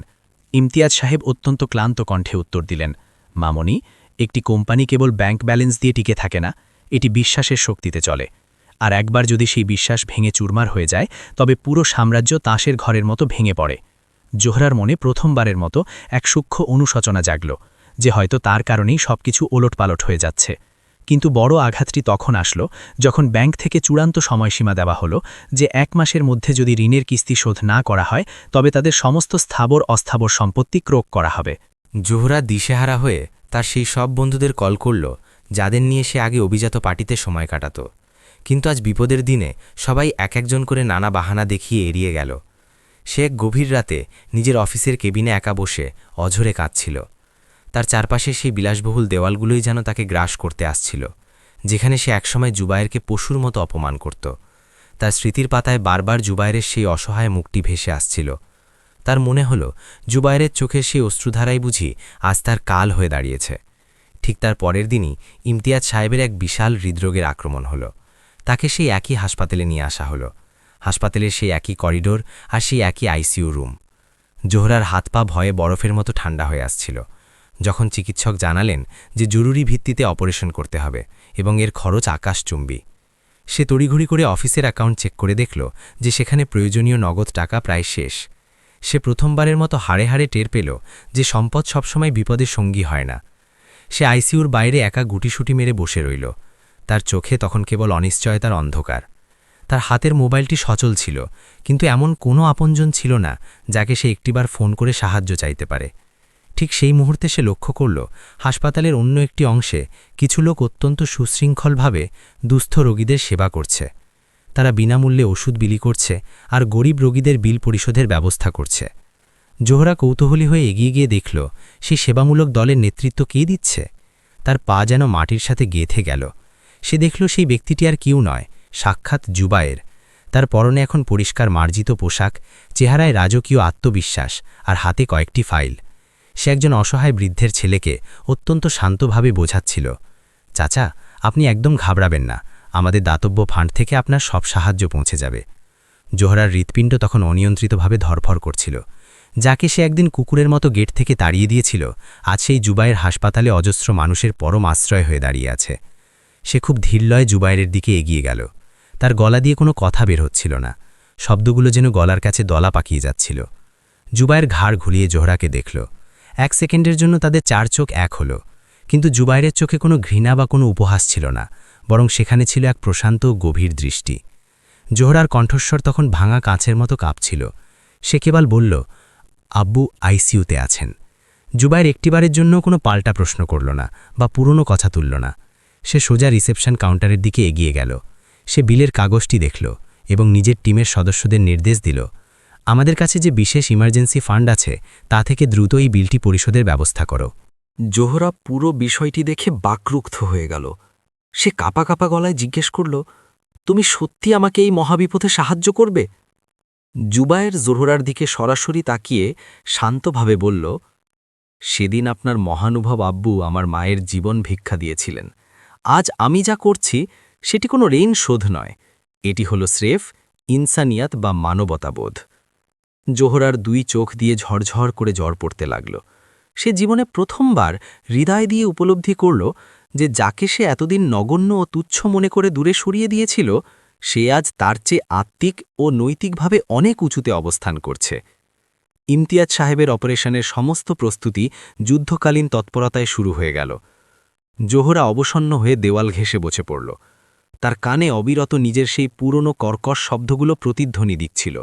ইমতিয়াজ সাহেব অত্যন্ত ক্লান্ত কণ্ঠে উত্তর দিলেন, মামনি, একটি কোম্পানি কেবল ব্যাংক ব্যালেন্স দিয়ে টিকে থাকে না, এটি বিশ্বাসের শক্তিতে চলে। আর একবার যদি সেই বিশ্বাস ভেঙে চুরমার হয়ে যায়, তবে পুরো সাম্রাজ্য তাসের ঘরের মতো ভেঙে পড়ে। জোহরার মনে প্রথমবারের মতো এক সূক্ষ্ম অনুশোচনা জাগল, যে হয়তো তার কারণেই সবকিছু ওলটপালট হয়ে যাচ্ছে। কিন্তু বড় আঘাতটি তখন আসলো যখন ব্যাংক থেকে চূড়ান্ত সময়সীমা দেওয়া হলো যে 1 মাসের মধ্যে যদি ঋণের কিস্তি শোধ না করা হয়, তবে তাদের সমস্ত স্থাবর অস্থাবর সম্পত্তি ক্রোক করা হবে। জোহরা দিশেহারা হয়ে তার সেই সব বন্ধুদের কল করল যাদের নিয়ে সে আগে অভিজাত পার্টিতে সময় কাটাত। কিন্তু আজ বিপদের দিনে সবাই এক একজন করে নানা বাহানা দেখিয়ে এড়িয়ে গেল। সে এক গভীর রাতে নিজের অফিসের কেবিনে একা বসে অঝরে কাঁদছিল। তার চারপাশে সেই বিলাসবহুল দেওয়ালগুলোই যেন তাকে গ্রাস করতে আসছিল, যেখানে সে একসময় জুবায়েরকে পশুর মতো অপমান করত। তার স্মৃতির পাতায় বারবার জুবায়েরের সেই অসহায় মুখটি ভেসে আসছিল। তার মনে হল জুবায়েরের চোখের সেই অশ্রুধারাই বুঝি আজ তার কাল হয়ে দাঁড়িয়েছে। ঠিক তার পরের দিনই ইমতিয়াজ সাহেবের এক বিশাল হৃদরোগের আক্রমণ হল। তাকে সেই একই হাসপাতালে নিয়ে আসা হলো। হাসপাতালের সেই একই করিডোর আর সেই একই আইসিইউ রুম। জোহরার হাত পা ভয়ে বরফের মতো ঠান্ডা হয়ে আসছিল। যখন চিকিৎসক জানালেন যে জরুরি ভিত্তিতে অপারেশন করতে হবে এবং এর খরচ আকাশচুম্বী, সে তড়িঘড়ি করে অফিসের অ্যাকাউন্ট চেক করে দেখল যে সেখানে প্রয়োজনীয় নগদ টাকা প্রায় শেষ। সে প্রথমবারের মতো হাড়ে হাড়ে টের পেল যে সম্পদ সবসময় বিপদের সঙ্গী হয় না। সে আইসিইউর বাইরে একা গুটিসুটি মেরে বসে রইল। তার চোখে তখন কেবল অনিশ্চয়তার অন্ধকার। তার হাতের মোবাইলটি সচল ছিল, কিন্তু এমন কোনো আপনজন ছিল না যাকে সে একটিবার ফোন করে সাহায্য চাইতে পারে। ঠিক সেই মুহূর্তে সে লক্ষ্য করল হাসপাতালের অন্য একটি অংশে কিছু লোক অত্যন্ত সুশৃঙ্খলভাবে দুস্থ রোগীদের সেবা করছে। তারা বিনামূল্যে ওষুধ বিলি করছে আর গরিব রোগীদের বিল পরিশোধের ব্যবস্থা করছে। জোহরা কৌতূহলী হয়ে এগিয়ে গিয়ে দেখল সেই সেবামূলক দলের নেতৃত্ব কে দিচ্ছে। তার পা যেন মাটির সাথে গেঁথে গেল। সে দেখল সেই ব্যক্তিটি আর কেউ নয়, সাক্ষাৎ জুবায়ের। তার পরনে এখন পরিষ্কার মার্জিত পোশাক, চেহারায় রাজকীয় আত্মবিশ্বাস আর হাতে কয়েকটি ফাইল। সে একজন অসহায় বৃদ্ধের ছেলেকে অত্যন্ত শান্তভাবে বোঝাচ্ছিল, চাচা, আপনি একদম ঘাবড়াবেন না, আমাদের দাতব্য ফান্ড থেকে আপনার সব সাহায্য পৌঁছে যাবে। জোহরার হৃৎপিণ্ড তখন অনিয়ন্ত্রিতভাবে ধরফর করছিল। যাকে সে একদিন কুকুরের মতো গেট থেকে তাড়িয়ে দিয়েছিল, আজ সেই জুবায়ের হাসপাতালে অজস্র মানুষের পরম আশ্রয় হয়ে দাঁড়িয়ে আছে। সে খুব ধীরলয়ে জুবায়ের দিকে এগিয়ে গেল। তার গলা দিয়ে কোনো কথা বের হচ্ছিল না, শব্দগুলো যেন গলার কাছে দলা পাকিয়ে যাচ্ছিল। জুবায়ের ঘাড় ঘুরিয়ে জোহরাকে দেখল। 1 সেকেন্ডের জন্য তাদের 4 চোখ এক হলো, কিন্তু জুবায়ের চোখে কোনো ঘৃণা বা কোনো উপহাস ছিল না, বরং সেখানে ছিল এক প্রশান্ত গভীর দৃষ্টি। জোহরার কণ্ঠস্বর তখন ভাঙা কাঁচের মতো কাঁপছিল। সে কেবল বলল, আব্বু আইসিইউতে আছেন। জুবায়ের একটিবারের জন্য কোনো পাল্টা প্রশ্ন করল না বা পুরনো কথা তুলল না। সে সোজা রিসেপশন কাউন্টারের দিকে এগিয়ে গেল। সে বিলের কাগজটি দেখল এবং নিজের টিমের সদস্যদের নির্দেশ দিল, আমাদের কাছে যে বিশেষ ইমার্জেন্সি ফান্ড আছে তা থেকে দ্রুত এই বিলটি পরিশোধের ব্যবস্থা করো। জোহরা পুরো বিষয়টি দেখে বাকরুদ্ধ হয়ে গেল। সে কাঁপা কাঁপা গলায় জিজ্ঞেস করল, তুমি সত্যি আমাকে এই মহাবিপদে সাহায্য করবে? জুবায়ের জোহরার দিকে সরাসরি তাকিয়ে শান্তভাবে বলল, সেদিন আপনার মহানুভব আব্বু আমার মায়ের জীবন ভিক্ষা দিয়েছিলেন। আজ আমি যা করছি সেটি কোনো ঋণ শোধ নয়, এটি হলো স্রেফ ইনসানিয়াত বা মানবতাবোধ। জোহরার 2 চোখ দিয়ে ঝরঝর করে জ্বর পড়তে লাগল। সে জীবনে প্রথমবার হৃদয় দিয়ে উপলব্ধি করল যে যাকে সে এতদিন নগণ্য ও তুচ্ছ মনে করে দূরে সরিয়ে দিয়েছিল, সে আজ তার চেয়ে আত্মিক ও নৈতিকভাবে অনেক উঁচুতে অবস্থান করছে। ইমতিয়াজ সাহেবের অপারেশনের সমস্ত প্রস্তুতি যুদ্ধকালীন তৎপরতায় শুরু হয়ে গেল। জোহরা অবসন্ন হয়ে দেওয়াল ঘেঁষে বসে পড়ল। তার কানে অবিরত নিজের সেই পুরনো কর্কশ শব্দগুলো প্রতিধ্বনি দিচ্ছিল,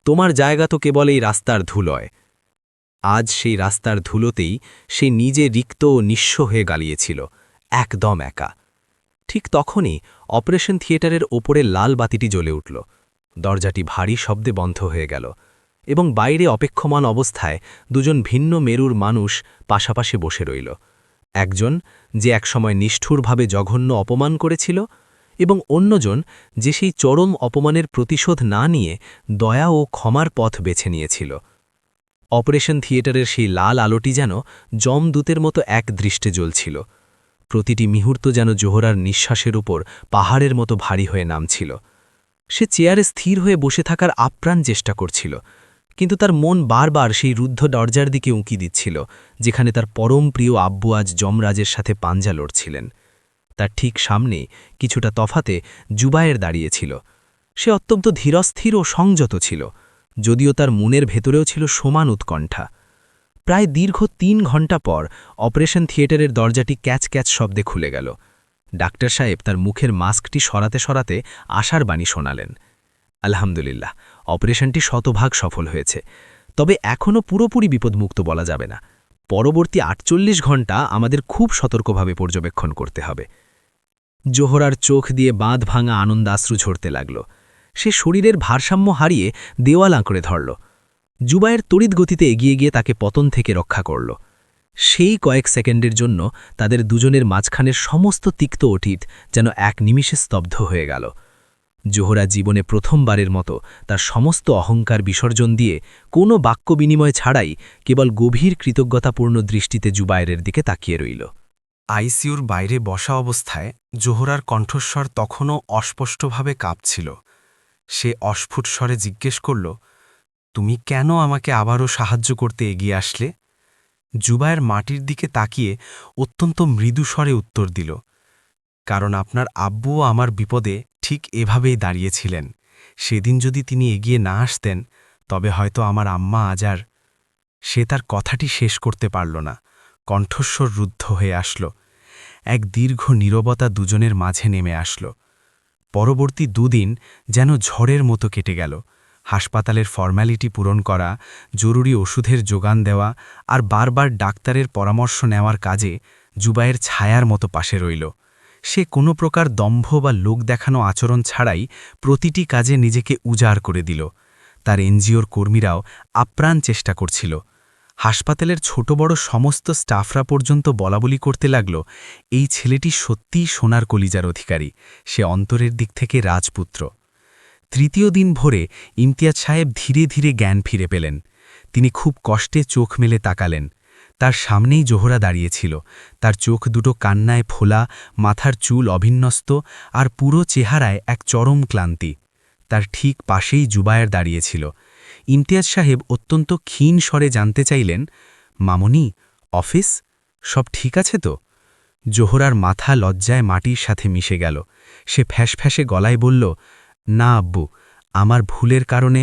তোমার জায়গা তো কেবল এই রাস্তার ধুলোয়। আজ সেই রাস্তার ধুলোতেই সে নিজে রিক্ত ও নিঃস্ব হয়ে গালিয়েছিল, একদম একা। ঠিক তখনই অপারেশন থিয়েটারের ওপরে লাল বাতিটি জ্বলে উঠল। দরজাটি ভারী শব্দে বন্ধ হয়ে গেল এবং বাইরে অপেক্ষমান অবস্থায় 2জন ভিন্ন মেরুর মানুষ পাশাপাশি বসে রইল। একজন যে একসময় নিষ্ঠুরভাবে জঘন্য অপমান করেছিল এবং অন্যজন যে সেই চরম অপমানের প্রতিশোধ না নিয়ে দয়া ও ক্ষমার পথ বেছে নিয়েছিল। অপারেশন থিয়েটারের সেই লাল আলোটি যেন যমদূতের মতো এক দৃষ্টে জ্বলছিল। প্রতিটি মুহূর্ত যেন জোহরার নিঃশ্বাসের উপর পাহাড়ের মতো ভারী হয়ে নামছিল। সে চেয়ারে স্থির হয়ে বসে থাকার আপ্রাণ চেষ্টা করছিল, কিন্তু তার মন বারবার সেই রুদ্ধ দরজার দিকে উঁকি দিচ্ছিল, যেখানে তার পরম প্রিয় আব্বু আজ যমরাজের সাথে পাঞ্জা লড়ছিলেন। তার ঠিক সামনে কিছুটা তফাতে জুবায়ের দাঁড়িয়েছিল। সে অত্যন্ত ধীরস্থির ও সংযত ছিল, যদিও তার মনের ভেতরেও ছিল সমান উৎকণ্ঠা। প্রায় দীর্ঘ 3 ঘণ্টা পর অপারেশন থিয়েটারের দরজাটি ক্যাচ ক্যাচ শব্দে খুলে গেল। ডাক্তার সাহেব তার মুখের মাস্কটি সরাতে সরাতে আশার বাণী শোনালেন, আলহামদুলিল্লাহ, অপারেশনটি শতভাগ সফল হয়েছে, তবে এখনও পুরোপুরি বিপদমুক্ত বলা যাবে না। পরবর্তী 48 ঘণ্টা আমাদের খুব সতর্কভাবে পর্যবেক্ষণ করতে হবে। জোহরার চোখ দিয়ে বাঁধ ভাঙা আনন্দাশ্রু ঝরতে লাগল। সে শরীরের ভারসাম্য হারিয়ে দেওয়াল আঁকড়ে ধরল। জুবায়ের তড়িৎ গতিতে এগিয়ে গিয়ে তাকে পতন থেকে রক্ষা করল। সেই কয়েক সেকেন্ডের জন্য তাদের দুজনের মাঝখানের সমস্ত তিক্ত অতীত যেন এক নিমিষে স্তব্ধ হয়ে গেল। জোহরা জীবনে প্রথমবারের মতো তার সমস্ত অহংকার বিসর্জন দিয়ে কোনো বাক্য বিনিময় ছাড়াই কেবল গভীর কৃতজ্ঞতাপূর্ণ দৃষ্টিতে জুবায়েরের দিকে তাকিয়ে রইল। আইসিইউর বাইরে বসা অবস্থায় জোহরার কণ্ঠস্বর তখনও অস্পষ্টভাবে কাঁপছিল। সে অস্ফুট স্বরে জিজ্ঞেস করল, তুমি কেন আমাকে আবারও সাহায্য করতে এগিয়ে আসলে? জুবায়ের মাটির দিকে তাকিয়ে অত্যন্ত মৃদু স্বরে উত্তর দিল, কারণ আপনার আব্বুও আমার বিপদে ঠিক এভাবেই দাঁড়িয়েছিলেন। সেদিন যদি তিনি এগিয়ে না আসতেন, তবে হয়তো আমার আম্মা আজ আর। সে তার কথাটি শেষ করতে পারল না। কণ্ঠস্বর রুদ্ধ হয়ে আসল। এক দীর্ঘ নীরবতা দুজনের মাঝে নেমে আসল। পরবর্তী 2 দিন যেন ঝড়ের মতো কেটে গেল। হাসপাতালের ফর্ম্যালিটি পূরণ করা, জরুরি ওষুধের যোগান দেওয়া আর বারবার ডাক্তারের পরামর্শ নেওয়ার কাজে জুবায়ের ছায়ার মতো পাশে রইল। সে কোনো প্রকার দম্ভ বা লোক দেখানো আচরণ ছাড়াই প্রতিটি কাজে নিজেকে উজাড় করে দিল। তার এনজিওর কর্মীরাও আপ্রাণ চেষ্টা করছিল। হাসপাতালের ছোট বড় সমস্ত স্টাফরা পর্যন্ত বলাবলি করতে লাগল, এই ছেলেটি সত্যিই সোনার কলিজার অধিকারী, সে অন্তরের দিক থেকে রাজপুত্র। 3য় দিন ভোরে ইমতিয়াজ সাহেব ধীরে ধীরে জ্ঞান ফিরে পেলেন। তিনি খুব কষ্টে চোখ মেলে তাকালেন। তার সামনেই জোহরা দাঁড়িয়েছিল, তার চোখ দুটো কান্নায় ফোলা, মাথার চুল অভিন্যস্ত, আর পুরো চেহারায় এক চরম ক্লান্তি। তার ঠিক পাশেই জুবায়ের দাঁড়িয়েছিল। ইমতিয়াজ সাহেব অত্যন্ত ক্ষীণ স্বরে জানতে চাইলেন, মামনি, অফিস সব ঠিক আছে তো? জোহরার মাথা লজ্জায় মাটির সাথে মিশে গেল। সে ফ্যাঁসফ্যাঁসে গলায় বলল, না আব্বু, আমার ভুলের কারণে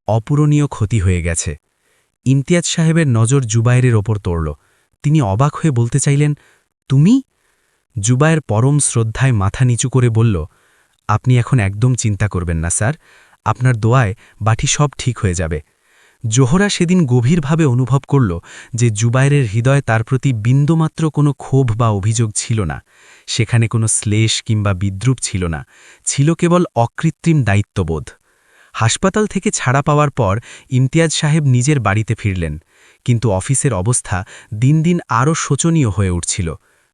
অপূরণীয় ক্ষতি হয়ে গেছে। ইমতিয়াজ সাহেবের নজর জুবায়েরের ওপর পড়ল। তিনি অবাক হয়ে বলতে চাইলেন, তুমি? জুবায়ের পরম শ্রদ্ধায় মাথা নিচু করে বলল, আপনি এখন একদম চিন্তা করবেন না স্যার, আপনার দোয়ায় বাটি সব ঠিক হয়ে যাবে। জোহরা সেদিন গভীরভাবে অনুভব করল যে জুবায়েরের হৃদয় তার প্রতি বিন্দুমাত্র কোনো ক্ষোভ বা অভিযোগ ছিল না। সেখানে কোনো শ্লেষ কিংবা বিদ্রুপ ছিল না, ছিল কেবল অকৃত্রিম দায়িত্ববোধ। হাসপাতাল থেকে ছাড়া পাওয়ার পর ইমতিয়াজ সাহেব নিজের বাড়িতে ফিরলেন, কিন্তু অফিসের অবস্থা দিন দিন আরও শোচনীয় হয়ে উঠছিল।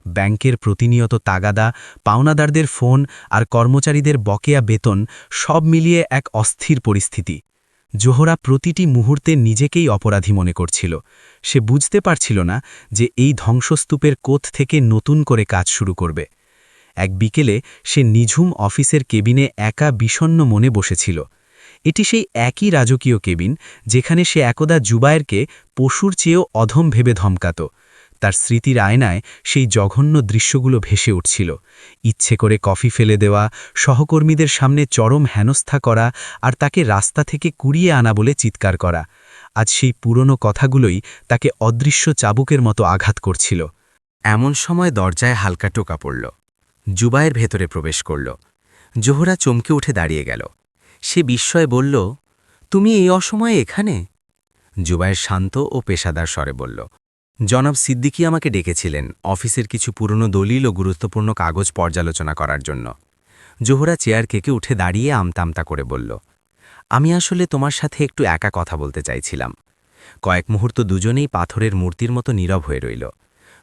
ব্যাংকের প্রতিনিয়ত তাগাদা, পাওনাদারদের ফোন আর কর্মচারীদের বকেয়া বেতন সব মিলিয়ে এক অস্থির পরিস্থিতি। জোহরা প্রতিটি মুহূর্তে নিজেকেই অপরাধী মনে করছিল। সে বুঝতে পারছিল না যে এই ধ্বংসস্তূপের কোথ থেকে নতুন করে কাজ শুরু করবে। এক বিকেলে সে নিঝুম অফিসের কেবিনে একা বিষণ্ণ মনে বসেছিল। এটি সেই একই রাজকীয় কেবিন যেখানে সে একদা জুবায়েরকে পশুর চেয়েও অধম ভেবে ধমকাত। তার স্মৃতির আয়নায় সেই জঘন্য দৃশ্যগুলো ভেসে উঠছিল। ইচ্ছে করে কফি ফেলে দেওয়া, সহকর্মীদের সামনে চরম হেনস্থা করা, আর তাকে রাস্তা থেকে কুড়িয়ে আনা বলে চিৎকার করা। আজ সেই পুরনো কথাগুলোই তাকে অদৃশ্য চাবুকের মতো আঘাত করছিল। এমন সময় দরজায় হালকা টোকা পড়ল। জুবায়ের ভেতরে প্রবেশ করল। জোহরা চমকে উঠে দাঁড়িয়ে গেল। সে বিস্ময়ে বলল, তুমি এই অসময়ে এখানে? জুবায়ের শান্ত ও পেশাদার স্বরে বলল, জনাব সিদ্দিকী আমাকে ডেকেছিলেন অফিসের কিছু পুরনো দলিল ও গুরুত্বপূর্ণ কাগজ পর্যালোচনা করার জন্য। জোহরা চেয়ার কেকে উঠে দাঁড়িয়ে আমতামতা করে বলল, আমি আসলে তোমার সাথে একটু একা কথা বলতে চাইছিলাম। কয়েক মুহূর্ত দুজনেই পাথরের মূর্তির মতো নীরব হয়ে রইল।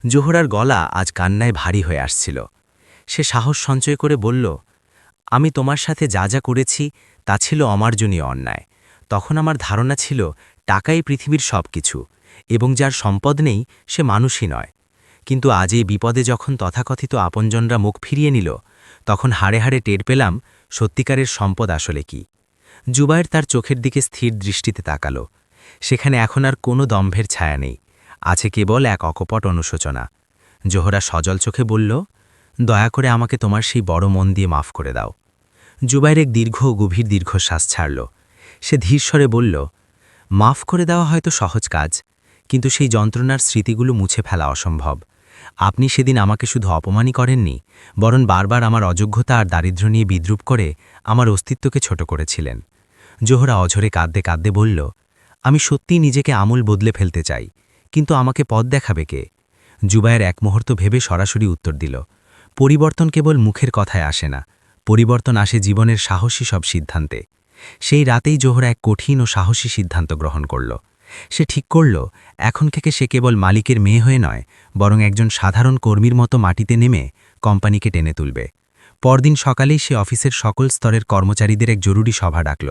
জোহরার গলা আজ কান্নায় ভারী হয়ে আসছিল। সে সাহস সঞ্চয় করে বলল, আমি তোমার সাথে যা যা করেছি তা ছিল অমার্জনীয় অন্যায়। তখন আমার ধারণা ছিল টাকাই পৃথিবীর সব কিছু, এবং যার সম্পদ নেই সে মানুষই নয়। কিন্তু আজ এই বিপদে যখন তথাকথিত আপনজনরা মুখ ফিরিয়ে নিল, তখন হাড়ে হাড়ে টের পেলাম সত্যিকারের সম্পদ আসলে কি। জুবায়ের তার চোখের দিকে স্থির দৃষ্টিতে তাকাল। সেখানে এখন আর কোনো দম্ভের ছায়া নেই, আছে কেবল এক অকপট অনুশোচনা। জোহরা সজল চোখে বলল, দয়া করে আমাকে তোমার সেই বড় মন দিয়ে মাফ করে দাও। জুবায়ের এক দীর্ঘ ও গভীর দীর্ঘশ্বাস ছাড়ল। সে ধীরস্বরে বলল, মাফ করে দেওয়া হয়তো সহজ কাজ, কিন্তু সেই যন্ত্রণার স্মৃতিগুলো মুছে ফেলা অসম্ভব। আপনি সেদিন আমাকে শুধু অপমানই করেননি, বরং বারবার আমার অযোগ্যতা আর দারিদ্র্য নিয়ে বিদ্রূপ করে আমার অস্তিত্বকে ছোট করেছিলেন। জোহরা অঝরে কাঁদতে কাঁদতে বলল, আমি সত্যিই নিজেকে আমূল বদলে ফেলতে চাই, কিন্তু আমাকে পথ দেখাবে কে? জুবায়ের এক মুহূর্ত ভেবে সরাসরি উত্তর দিল, পরিবর্তন কেবল মুখের কথায় আসে না, পরিবর্তন আসে জীবনের সাহসী সব সিদ্ধান্তে। সেই রাতেই জোহরা এক কঠিন ও সাহসী সিদ্ধান্ত গ্রহণ করল। সে ঠিক করল, এখন থেকে সে কেবল মালিকের মেয়ে হয়ে নয়, বরং একজন সাধারণ কর্মীর মতো মাটিতে নেমে কোম্পানিকে টেনে তুলবে। পরদিন সকালেই সে অফিসের সকল স্তরের কর্মচারীদের এক জরুরি সভা ডাকল।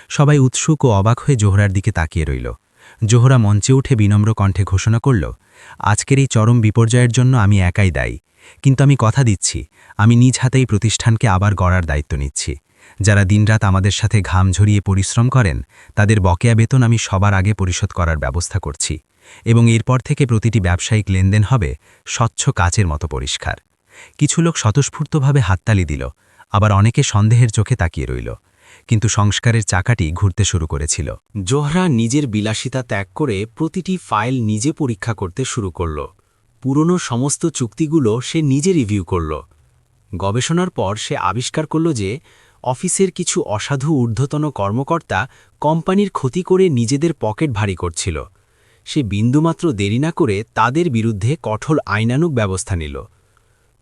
সবাই উৎসুক ও অবাক হয়ে জোহরার দিকে তাকিয়ে রইল। জোহরা মঞ্চে উঠে বিনম্র কণ্ঠে ঘোষণা করল, আজকের এই চরম বিপর্যয়ের জন্য আমি একাই দায়ী, কিন্তু আমি কথা দিচ্ছি, আমি নিজ হাতেই প্রতিষ্ঠানকে আবার গড়ার দায়িত্ব নিচ্ছি। যারা দিনরাত আমাদের সাথে ঘাম ঝরিয়ে পরিশ্রম করেন, তাদের বকেয়া বেতন আমি সবার আগে পরিশোধ করার ব্যবস্থা করছি, এবং এরপর থেকে প্রতিটি ব্যবসায়িক লেনদেন হবে স্বচ্ছ কাচের মতো পরিষ্কার। কিছু লোক স্বতঃস্ফূর্তভাবে হাততালি দিল, আবার অনেকে সন্দেহের চোখে তাকিয়ে রইল, কিন্তু সংস্কারের চাকাটি ঘুরতে শুরু করেছিল। জোহরা নিজের বিলাসিতা ত্যাগ করে প্রতিটি ফাইল নিজে পরীক্ষা করতে শুরু করল। পুরনো সমস্ত চুক্তিগুলো সে নিজে রিভিউ করল। গবেষণার পর সে আবিষ্কার করল যে অফিসের কিছু অসাধু ঊর্ধ্বতন কর্মকর্তা কোম্পানির ক্ষতি করে নিজেদের পকেট ভারী করছিল। সে বিন্দুমাত্র দেরি না করে তাদের বিরুদ্ধে কঠোর আইনানুগ ব্যবস্থা নিল।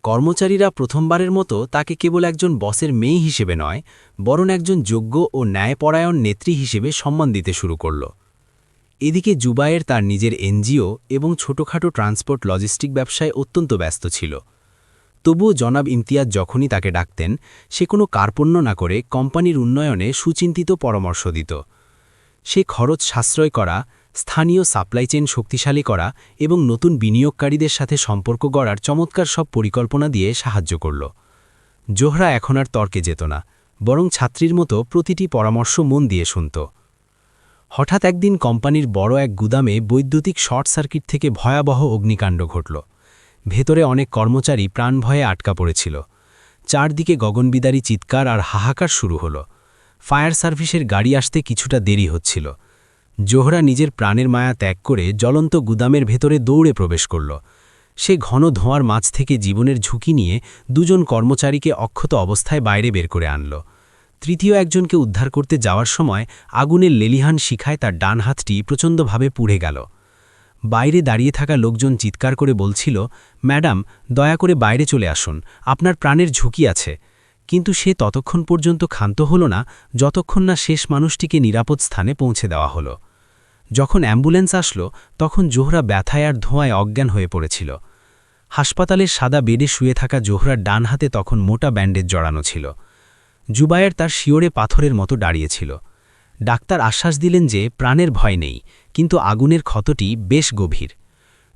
কর্মচারীরা প্রথমবারের মতো তাকে কেবল একজন বসের মেয়ে হিসেবে নয়, বরং একজন যোগ্য ও ন্যায়পরায়ণ নেত্রী হিসেবে সম্মান দিতে শুরু করল। এদিকে জুবায়ের তার নিজের এনজিও এবং ছোটখাটো ট্রান্সপোর্ট লজিস্টিক ব্যবসায় অত্যন্ত ব্যস্ত ছিল। তবুও জনাব ইমতিয়াজ যখনই তাকে ডাকতেন, সে কোনো কার্পণ্য না করে কোম্পানির উন্নয়নে সুচিন্তিত পরামর্শ দিত। সে খরচ সাশ্রয় করা, স্থানীয় সাপ্লাই চেইন শক্তিশালী করা এবং নতুন বিনিয়োগকারীদের সাথে সম্পর্ক গড়ার চমৎকার সব পরিকল্পনা দিয়ে সাহায্য করল। জোহরা এখন আর তর্কে যেত না, বরং ছাত্রীর মতো প্রতিটি পরামর্শ মন দিয়ে শুনত। হঠাৎ একদিন কোম্পানির বড় এক গুদামে বৈদ্যুতিক শর্ট সার্কিট থেকে ভয়াবহ অগ্নিকাণ্ড ঘটল। ভেতরে অনেক কর্মচারী প্রাণভয়ে আটকা পড়েছিল। চারদিকে গগনবিদারী চিৎকার আর হাহাকার শুরু হলো। ফায়ার সার্ভিসের গাড়ি আসতে কিছুটা দেরি হচ্ছিল। জোহরা নিজের প্রাণের মায়া ত্যাগ করে জ্বলন্ত গুদামের ভেতরে দৌড়ে প্রবেশ করল। সে ঘন ধোঁয়ার মাঝ থেকে জীবনের ঝুঁকি নিয়ে দুজন কর্মচারীকে অক্ষত অবস্থায় বাইরে বের করে আনল। তৃতীয় একজনকে উদ্ধার করতে যাওয়ার সময় আগুনের লেলিহান শিখায় তার ডান হাতটি প্রচণ্ডভাবে পুড়ে গেল। বাইরে দাঁড়িয়ে থাকা লোকজন চিৎকার করে বলছিল, ম্যাডাম, দয়া করে বাইরে চলে আসুন, আপনার প্রাণের ঝুঁকি আছে। কিন্তু সে ততক্ষণ পর্যন্ত ক্ষান্ত হল না যতক্ষণ না শেষ মানুষটিকে নিরাপদ স্থানে পৌঁছে দেওয়া হলো। যখন অ্যাম্বুলেন্স আসলো তখন জোহরা ব্যথায় আর ধোঁয়ায় অজ্ঞান হয়ে পড়েছিল। হাসপাতালের সাদা বেডে শুয়ে থাকা জোহরার ডান হাতে তখন মোটা ব্যান্ডেজ জড়ানো ছিল। জুবায়ের তার শিওরে পাথরের মতো দাঁড়িয়েছিল। ডাক্তার আশ্বাস দিলেন যে প্রাণের ভয় নেই, কিন্তু আগুনের ক্ষতটি বেশ গভীর।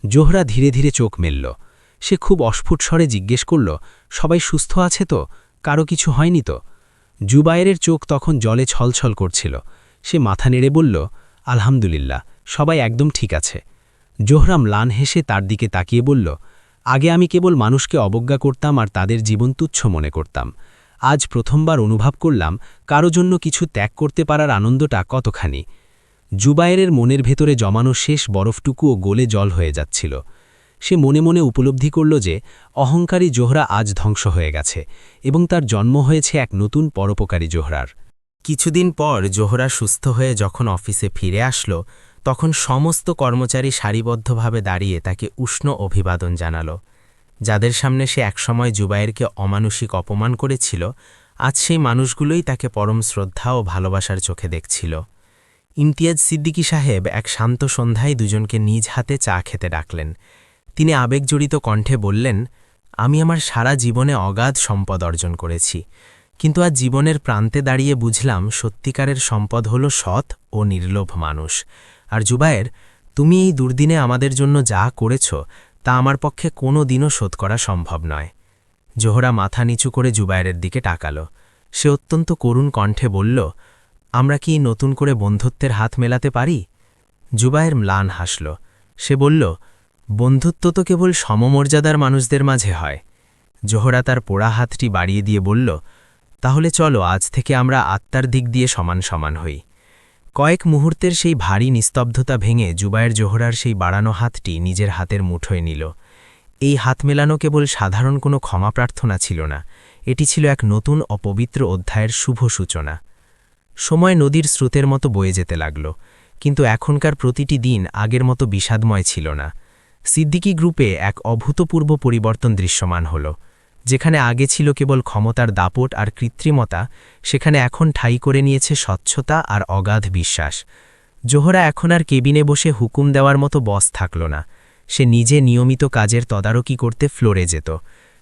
জোহরা ধীরে ধীরে চোখ মেলল। সে খুব অস্ফুট স্বরে জিজ্ঞেস করল, সবাই সুস্থ আছে তো? কারো কিছু হয়নি তো? জুবায়েরের চোখ তখন জলে ছলছল করছিল। সে মাথা নেড়ে বলল, আলহামদুলিল্লাহ, সবাই একদম ঠিক আছে। জোহরা ম্লান হেসে তার দিকে তাকিয়ে বলল, আগে আমি কেবল মানুষকে অবজ্ঞা করতাম আর তাদের জীবন তুচ্ছ মনে করতাম। আজ প্রথমবার অনুভব করলাম কারো জন্য কিছু ত্যাগ করতে পারার আনন্দটা কতখানি। জুবায়েরের মনের ভেতরে জমানো শেষ বরফটুকুও গলে জল হয়ে যাচ্ছিল। সে মনে মনে উপলব্ধি করল যে অহংকারী জোহরা আজ ধ্বংস হয়ে গেছে এবং তার জন্ম হয়েছে এক নতুন পরোপকারী জোহরার। কিছুদিন পর জোহরা সুস্থ হয়ে যখন অফিসে ফিরে আসলো, তখন সমস্ত কর্মচারী সারিবদ্ধভাবে দাঁড়িয়ে তাকে উষ্ণ অভিবাদন জানালো। যাদের সামনে সে একসময় জুবায়েরকে অমানুষিক অপমান করেছিল, আজ সেই মানুষগুলোই তাকে পরম শ্রদ্ধা ও ভালোবাসার চোখে দেখছিল। ইমতিয়াজ সিদ্দিকী সাহেব এক শান্ত সন্ধ্যায় দুজনকে নিজ হাতে চা খেতে ডাকলেন। তিনি আবেগজড়িত কণ্ঠে বললেন, আমি আমার সারা জীবনে অগাধ সম্পদ অর্জন করেছি, কিন্তু আজ জীবনের প্রান্তে দাঁড়িয়ে বুঝলাম সত্যিকারের সম্পদ হল সৎ ও নির্লোভ মানুষ। আর জুবায়ের, তুমি এই দুর্দিনে আমাদের জন্য যা করেছ তা আমার পক্ষে কোনো দিনও শোধ করা সম্ভব নয়। জোহরা মাথা নিচু করে জুবায়েরের দিকে তাকাল। সে অত্যন্ত করুণ কণ্ঠে বলল, আমরা কি নতুন করে বন্ধুত্বের হাত মেলাতে পারি? জুবায়ের ম্লান হাসল। সে বলল, বন্ধুত্ব তো কেবল সমমর্যাদার মানুষদের মাঝে হয়। জোহরা তার পোড়া হাতটি বাড়িয়ে দিয়ে বলল, তাহলে চলো আজ থেকে আমরা আত্মার দিক দিয়ে সমান সমান হই। কয়েক মুহূর্তের সেই ভারী নিস্তব্ধতা ভেঙে জুবায়ের জোহরার সেই বাড়ানো হাতটি নিজের হাতের মুঠোয় নিল। এই হাত মেলানো কেবল সাধারণ কোনো ক্ষমা প্রার্থনা ছিল না, এটি ছিল এক নতুন অপবিত্র অধ্যায়ের শুভ সূচনা। সময় নদীর স্রোতের মতো বয়ে যেতে লাগল, কিন্তু এখনকার প্রতিটি দিন আগের মতো বিষাদময় ছিল না। সিদ্দিকী গ্রুপে এক অভূতপূর্ব পরিবর্তন দৃশ্যমান হল। যেখানে আগে ছিল কেবল ক্ষমতার দাপট আর কৃত্রিমতা, সেখানে এখন ঠাঁই করে নিয়েছে স্বচ্ছতা আর অগাধ বিশ্বাস। জোহরা এখন আর কেবিনে বসে হুকুম দেওয়ার মতো বস থাকল না। সে নিজে নিয়মিত কাজের তদারকি করতে ফ্লোরে যেত,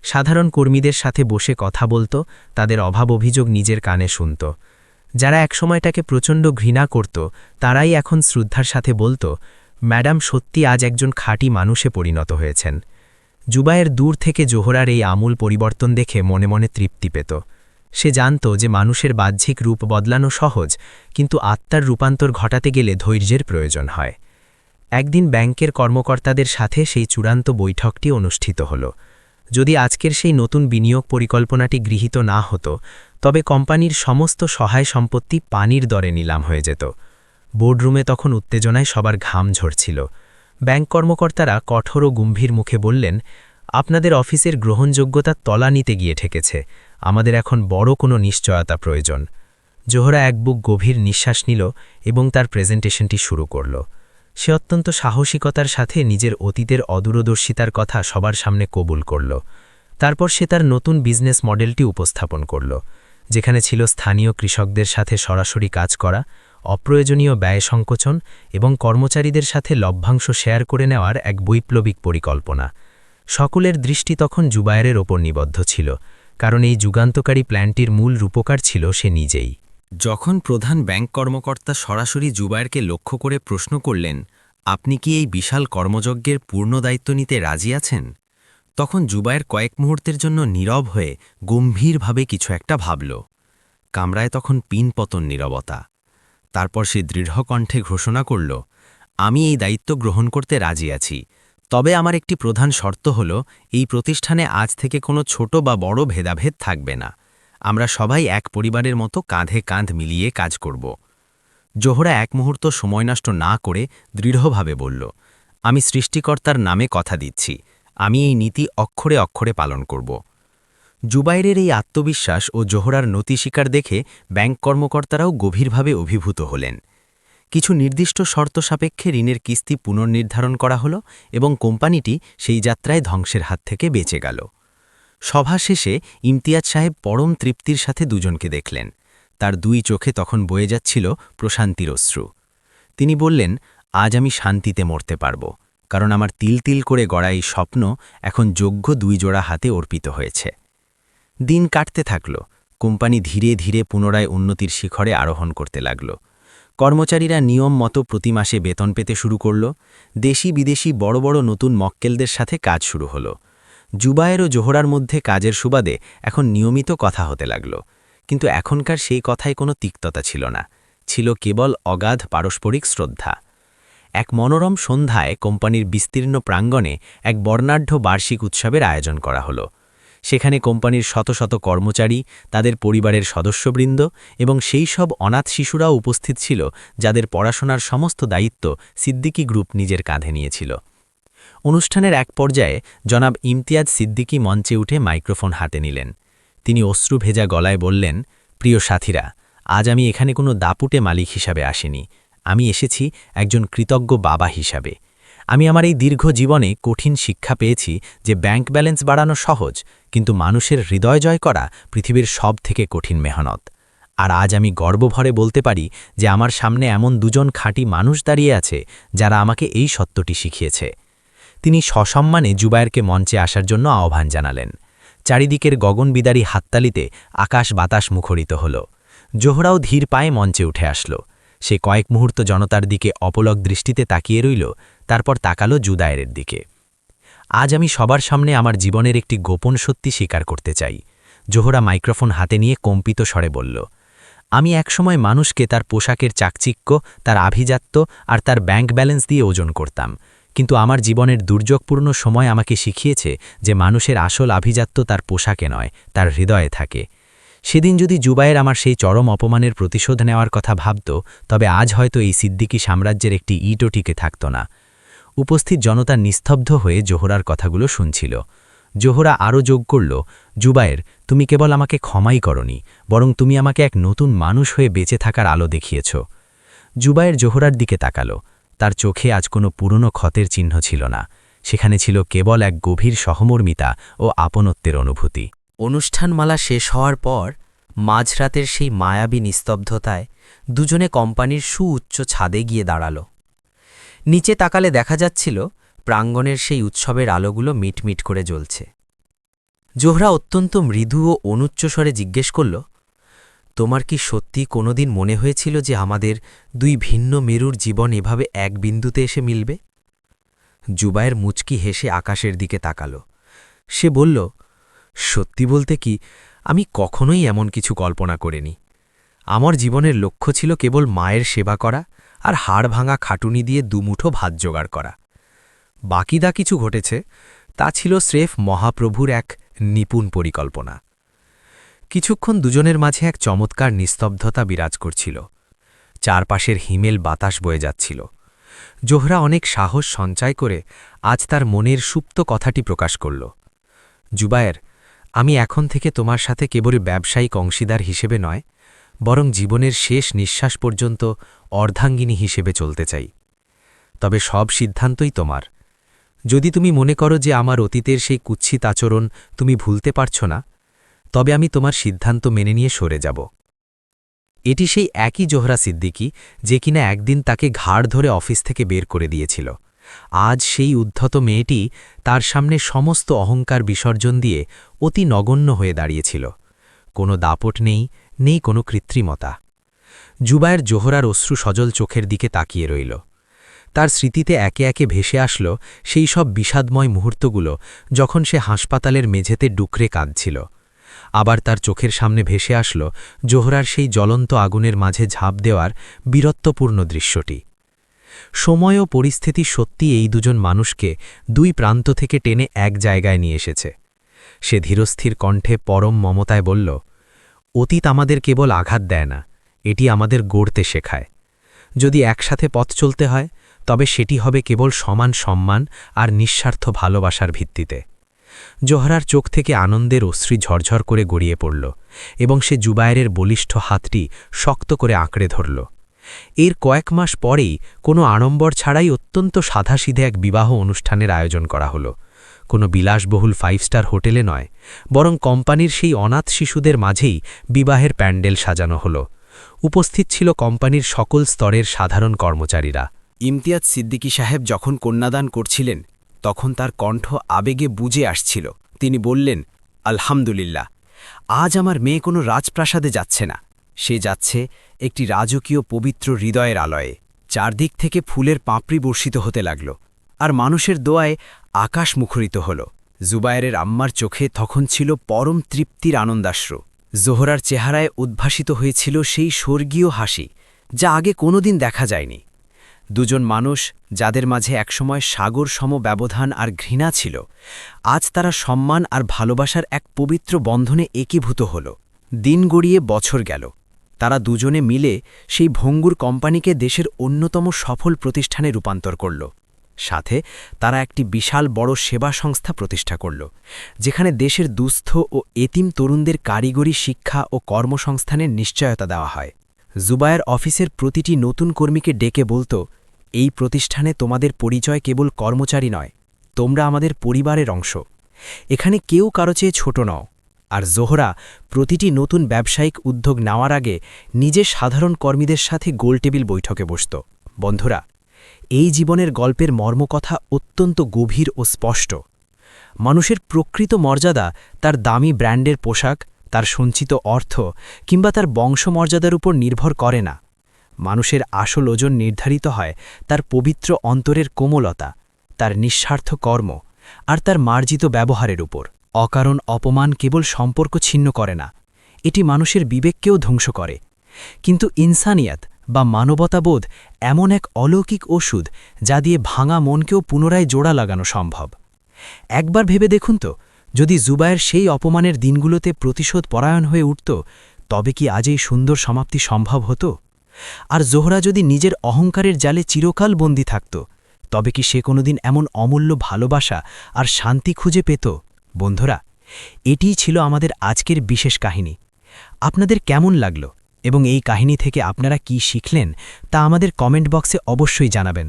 সাধারণ কর্মীদের সাথে বসে কথা বলত, তাদের অভাব অভিযোগ নিজের কানে শুনত। যারা একসময় তাকে প্রচণ্ড ঘৃণা করত, তারাই এখন শ্রদ্ধার সাথে বলত, ম্যাডাম সত্যি আজ একজন খাঁটি মানুষে পরিণত হয়েছেন। জুবায়ের দূর থেকে জোহরার এই আমূল পরিবর্তন দেখে মনে মনে তৃপ্তি পেত। সে জানত যে মানুষের বাহ্যিক রূপ বদলানো সহজ, কিন্তু আত্মার রূপান্তর ঘটাতে গেলে ধৈর্যের প্রয়োজন হয়। একদিন ব্যাংকের কর্মকর্তাদের সাথে সেই চূড়ান্ত বৈঠকটি অনুষ্ঠিত হল। যদি আজকের সেই নতুন বিনিয়োগ পরিকল্পনাটি গৃহীত না হতো, তবে কোম্পানির সমস্ত সহায় সম্পত্তি পানির দরে নিলাম হয়ে যেত। বোর্ডরুমে তখন উত্তেজনায় সবার ঘাম ঝরছিল। ব্যাংক কর্মকর্তারা কঠোর ও গম্ভীর মুখে বললেন, আপনাদের অফিসের গ্রহণযোগ্যতা তলা নিতে গিয়ে ঠেকেছে, আমাদের এখন বড় কোনো নিশ্চয়তা প্রয়োজন। জোহরা এক বুক গভীর নিঃশ্বাস নিল এবং তার প্রেজেন্টেশনটি শুরু করল। সে অত্যন্ত সাহসিকতার সাথে নিজের অতীতের অদূরদর্শিতার কথা সবার সামনে কবুল করল। তারপর সে তার নতুন বিজনেস মডেলটি উপস্থাপন করল, যেখানে ছিল স্থানীয় কৃষকদের সাথে সরাসরি কাজ করা, অপ্রয়োজনীয় ব্যয় সংকোচন এবং কর্মচারীদের সাথে লভ্যাংশ শেয়ার করে নেওয়ার এক বৈপ্লবিক পরিকল্পনা। সকলের দৃষ্টি তখন জুবায়েরের ওপর নিবদ্ধ ছিল, কারণ এই যুগান্তকারী প্ল্যানটির মূল রূপকার ছিল সে নিজেই। যখন প্রধান ব্যাংক কর্মকর্তা সরাসরি জুবায়েরকে লক্ষ্য করে প্রশ্ন করলেন, আপনি কি এই বিশাল কর্মযজ্ঞের পূর্ণ দায়িত্ব নিতে রাজি আছেন? তখন জুবায়ের কয়েক মুহূর্তের জন্য নীরব হয়ে গম্ভীরভাবে কিছু একটা ভাবল। কামরায় তখন পিনপতন নীরবতা। তারপর সে দৃঢ় কণ্ঠে ঘোষণা করল, আমি এই দায়িত্ব গ্রহণ করতে রাজি আছি। তবে আমার একটি প্রধান শর্ত হল, এই প্রতিষ্ঠানে আজ থেকে কোনো ছোট বা বড় ভেদাভেদ থাকবে না। আমরা সবাই এক পরিবারের মতো কাঁধে কাঁধ মিলিয়ে কাজ করব। জোহরা এক মুহূর্ত সময় নষ্ট না করে দৃঢ়ভাবে বলল, আমি সৃষ্টিকর্তার নামে কথা দিচ্ছি, আমি এই নীতি অক্ষরে অক্ষরে পালন করব। জুবাইরের এই আত্মবিশ্বাস ও জোহরার নতি স্বীকার দেখে ব্যাংক কর্মকর্তারাও গভীরভাবে অভিভূত হলেন। কিছু নির্দিষ্ট শর্ত সাপেক্ষে ঋণের কিস্তি পুনর্নির্ধারণ করা হল এবং কোম্পানিটি সেই যাত্রায় ধ্বংসের হাত থেকে বেঁচে গেল। সভা শেষে ইমতিয়াজ সাহেব পরম তৃপ্তির সাথে দুজনকে দেখলেন। তার দুই চোখে তখন বয়ে যাচ্ছিল প্রশান্তির অশ্রু। তিনি বললেন, আজ আমি শান্তিতে মরতে পারব, কারণ আমার তিল তিল করে গড়া এই স্বপ্ন এখন যোগ্য দুই জোড়া হাতে অর্পিত হয়েছে। দিন কাটতে থাকল। কোম্পানি ধীরে ধীরে পুনরায় উন্নতির শিখরে আরোহণ করতে লাগল। কর্মচারীরা নিয়ম মতো প্রতি মাসে বেতন পেতে শুরু করল। দেশি বিদেশি বড় বড় নতুন মক্কেলদের সাথে কাজ শুরু হল। জুবায়ের ও জোহরার মধ্যে কাজের সুবাদে এখন নিয়মিত কথা হতে লাগল। কিন্তু এখনকার সেই কথায় কোনো তিক্ততা ছিল না, ছিল কেবল অগাধ পারস্পরিক শ্রদ্ধা। এক মনোরম সন্ধ্যায় কোম্পানির বিস্তীর্ণ প্রাঙ্গণে এক বর্ণাঢ্য বার্ষিক উৎসবের আয়োজন করা হলো। সেখানে কোম্পানির শত শত কর্মচারী, তাদের পরিবারের সদস্যবৃন্দ এবং সেই সব অনাথ শিশুরাও উপস্থিত ছিল যাদের পড়াশোনার সমস্ত দায়িত্ব সিদ্দিকী গ্রুপ নিজের কাঁধে নিয়েছিল। অনুষ্ঠানের এক পর্যায়ে জনাব ইমতিয়াজ সিদ্দিকী মঞ্চে উঠে মাইক্রোফোন হাতে নিলেন। তিনি অশ্রু ভেজা গলায় বললেন, প্রিয় সাথীরা, আজ আমি এখানে কোনো দাপুটে মালিক হিসাবে আসিনি। আমি এসেছি একজন কৃতজ্ঞ বাবা হিসাবে। আমি আমার এই দীর্ঘ জীবনে কঠিন শিক্ষা পেয়েছি যে ব্যাংক ব্যালেন্স বাড়ানো সহজ, কিন্তু মানুষের হৃদয় জয় করা পৃথিবীর সব থেকে কঠিন মেহনত। আর আজ আমি গর্বভরে বলতে পারি যে আমার সামনে এমন দুজন খাঁটি মানুষ দাঁড়িয়ে আছে যারা আমাকে এই সত্যটি শিখিয়েছে। তিনি সসম্মানে জুবায়েরকে মঞ্চে আসার জন্য আহ্বান জানালেন। চারিদিকের গগনবিদারী হাততালিতে আকাশ বাতাস মুখরিত হল। জোহরাও ধীর পায়ে মঞ্চে উঠে আসল। সে কয়েক মুহূর্ত জনতার দিকে অপলক দৃষ্টিতে তাকিয়ে রইল, তারপর তাকালো জুবায়েরের দিকে। আজ আমি সবার সামনে আমার জীবনের একটি গোপন সত্যি স্বীকার করতে চাই। জোহরা মাইক্রোফোন হাতে নিয়ে কম্পিত স্বরে বলল, আমি একসময় মানুষকে তার পোশাকের চাকচিক্য, তার আভিজাত্য আর তার ব্যাংক ব্যালেন্স দিয়ে ওজন করতাম। কিন্তু আমার জীবনের দুর্যোগপূর্ণ সময় আমাকে শিখিয়েছে যে মানুষের আসল আভিজাত্য তার পোশাকে নয়, তার হৃদয়ে থাকে। সেদিন যদি জুবায়ের আমার সেই চরম অপমানের প্রতিশোধ নেওয়ার কথা ভাবত, তবে আজ হয়তো এই সিদ্দিকী সাম্রাজ্যের একটি ইটও টিকে থাকত না। উপস্থিত জনতা নিস্তব্ধ হয়ে জোহরার কথাগুলো শুনছিল। জোহরা আরও যোগ করল, জুবায়ের, তুমি কেবল আমাকে ক্ষমাই করনি, বরং তুমি আমাকে এক নতুন মানুষ হয়ে বেঁচে থাকার আলো দেখিয়েছ। জুবায়ের জোহরার দিকে তাকাল। তার চোখে আজ কোনো পুরনো ক্ষতের চিহ্ন ছিল না, সেখানে ছিল কেবল এক গভীর সহমর্মিতা ও আপনত্বের অনুভূতি। অনুষ্ঠানমালা শেষ হওয়ার পর মাঝরাতের সেই মায়াবী নিস্তব্ধতায় দুজনে কোম্পানির সুউচ্চ ছাদে গিয়ে দাঁড়াল। নিচে তাকালে দেখা যাচ্ছিল প্রাঙ্গণের সেই উৎসবের আলোগুলো মিটমিট করে জ্বলছে। জোহরা অত্যন্ত মৃদু ও অনুচ্চস্বরে জিজ্ঞেস করল, তোমার কি সত্যি কোনোদিন মনে হয়েছিল যে আমাদের দুই ভিন্ন মেরুর জীবন এভাবে এক বিন্দুতে এসে মিলবে? জুবায়ের মুচকি হেসে আকাশের দিকে তাকাল। সে বলল, সত্যি বলতে কি, আমি কখনোই এমন কিছু কল্পনা করিনি। আমার জীবনের লক্ষ্য ছিল কেবল মায়ের সেবা করা আর হাড় ভাঙা খাটুনি দিয়ে দুমুঠো ভাত জোগাড় করা। বাকিদা কিছু ঘটেছে, তা ছিল স্রেফ মহাপ্রভুর এক নিপুণ পরিকল্পনা। কিছুক্ষণ দুজনের মাঝে এক চমৎকার নিস্তব্ধতা বিরাজ করছিল। চারপাশের হিমেল বাতাস বয়ে যাচ্ছিল। জোহরা অনেক সাহস সঞ্চয় করে আজ তার মনের সুপ্ত কথাটি প্রকাশ করল। জুবায়ের, আমি এখন থেকে তোমার সাথে কেবল ব্যবসায়িক অংশীদার হিসেবে নয়, বরং জীবনের শেষ নিঃশ্বাস পর্যন্ত অর্ধাঙ্গিনী হিসেবে চলতে চাই। তবে সব সিদ্ধান্তই তোমার। যদি তুমি মনে করো যে আমার অতীতের সেই কুৎসিত আচরণ তুমি ভুলতে পারছ না, তবে আমি তোমার সিদ্ধান্ত মেনে নিয়ে সরে যাব। এটি সেই একই জোহরা সিদ্দিকী যে কিনা একদিন তাকে ঘাড় ধরে অফিস থেকে বের করে দিয়েছিল। আজ সেই উদ্ধত মেয়েটি তার সামনে সমস্ত অহংকার বিসর্জন দিয়ে অতি নগণ্য হয়ে দাঁড়িয়েছিল। কোনো দাপট নেই, নেই কোনো কৃত্রিমতা। জুবায়ের জোহরার অশ্রু সজল চোখের দিকে তাকিয়ে রইল। তার স্মৃতিতে একে একে ভেসে আসল সেই সব বিষাদময় মুহূর্তগুলো যখন সে হাসপাতালের মেঝেতে ডুকরে কাঁদছিল। আবার তার চোখের সামনে ভেসে আসল জোহরার সেই জ্বলন্ত আগুনের মাঝে ঝাঁপ দেওয়ার বীরত্বপূর্ণ দৃশ্যটি। সময় ও পরিস্থিতি সত্যি এই দুজন মানুষকে দুই প্রান্ত থেকে টেনে এক জায়গায় নিয়ে এসেছে। সে ধীরস্থির কণ্ঠে পরম মমতায় বলল, অতীত আমাদের কেবল আঘাত দেয় না, এটি আমাদের গড়তে শেখায়। যদি একসাথে পথ চলতে হয় তবে সেটি হবে কেবল সমান সম্মান আর নিঃস্বার্থ ভালোবাসার ভিত্তিতে। জোহরার চোখ থেকে আনন্দের অশ্রু ঝরঝর করে গড়িয়ে পড়ল এবং সে জুবায়েরের বলিষ্ঠ হাতটি শক্ত করে আঁকড়ে ধরল। এর কয়েক মাস পরেই কোনো আড়ম্বর ছাড়াই অত্যন্ত সাধাসিধে এক বিবাহ অনুষ্ঠানের আয়োজন করা হলো। কোনো বিলাসবহুল 5 স্টার হোটেলে নয়, বরং কোম্পানির সেই অনাথ শিশুদের মাঝেই বিবাহের প্যান্ডেল সাজানো হলো। উপস্থিত ছিল কোম্পানির সকল স্তরের সাধারণ কর্মচারীরা। ইমতিয়াজ সিদ্দিকী সাহেব যখন কন্যাদান করছিলেন তখন তার কণ্ঠ আবেগে বুজে আসছিল। তিনি বললেন, আলহামদুলিল্লাহ, আজ আমার মেয়ে কোনো রাজপ্রাসাদে যাচ্ছে না, সে যাচ্ছে একটি রাজকীয় পবিত্র হৃদয়ের আলয়ে। চারদিক থেকে ফুলের পাপড়ি বর্ষিত হতে লাগল, আর মানুষের দোয়ায় আকাশ মুখরিত হল। জুবায়েরের আম্মার চোখে তখন ছিল পরম তৃপ্তির আনন্দাশ্রু। জোহরার চেহারায় উদ্ভাসিত হয়েছিল সেই স্বর্গীয় হাসি যা আগে কোনোদিন দেখা যায়নি। দুজন মানুষ যাদের মাঝে একসময় সাগর সম ব্যবধান আর ঘৃণা ছিল, আজ তারা সম্মান আর ভালোবাসার এক পবিত্র বন্ধনে একীভূত হল। দিন গড়িয়ে বছর গেল। তারা দুজনে মিলে সেই ভঙ্গুর কোম্পানিকে দেশের অন্যতম সফল প্রতিষ্ঠানে রূপান্তর করল। সাথে তারা একটি বিশাল বড় সেবা সংস্থা প্রতিষ্ঠা করল, যেখানে দেশের দুস্থ ও এতিম তরুণদের কারিগরি শিক্ষা ও কর্মসংস্থানের নিশ্চয়তা দেওয়া হয়। জুবায়ের অফিসের প্রতিটি নতুন কর্মীকে ডেকে বলত, এই প্রতিষ্ঠানে তোমাদের পরিচয় কেবল কর্মচারী নয়, তোমরা আমাদের পরিবারের অংশ। এখানে কেউ কারো চেয়ে ছোট নও। আর জোহরা প্রতিটি নতুন ব্যবসায়িক উদ্যোগ নেওয়ার আগে নিজে সাধারণ কর্মীদের সাথে গোলটেবিল বৈঠকে বসত। বন্ধুরা, এই জীবনের গল্পের মর্মকথা অত্যন্ত গভীর ও স্পষ্ট। মানুষের প্রকৃত মর্যাদা তার দামি ব্র্যান্ডের পোশাক, তার সঞ্চিত অর্থ কিংবা তার বংশমর্যাদার উপর নির্ভর করে না। মানুষের আসল ওজন নির্ধারিত হয় তার পবিত্র অন্তরের কোমলতা, তার নিঃস্বার্থ কর্ম আর তার মার্জিত ব্যবহারের উপর। অকারণ অপমান কেবল সম্পর্ক ছিন্ন করে না, এটি মানুষের বিবেককেও ধ্বংস করে। কিন্তু ইনসানিয়াত বা মানবতাবোধ এমন এক অলৌকিক ওষুধ যা দিয়ে ভাঙা মনকেও পুনরায় জোড়া লাগানো সম্ভব। একবার ভেবে দেখুন তো, যদি জুবায়ের সেই অপমানের দিনগুলোতে প্রতিশোধ পরায়ণ হয়ে উঠত, তবে কি আজ এই সুন্দর সমাপ্তি সম্ভব হতো? আর জোহরা যদি নিজের অহংকারের জালে চিরকাল বন্দী থাকত, তবে কি সে কোনোদিন এমন অমূল্য ভালোবাসা আর শান্তি খুঁজে পেত? বন্ধুরা, এটিই ছিল আমাদের আজকের বিশেষ কাহিনী। আপনাদের কেমন লাগলো এবং এই কাহিনী থেকে আপনারা কি শিখলেন তা আমাদের কমেন্ট বক্সে অবশ্যই জানাবেন।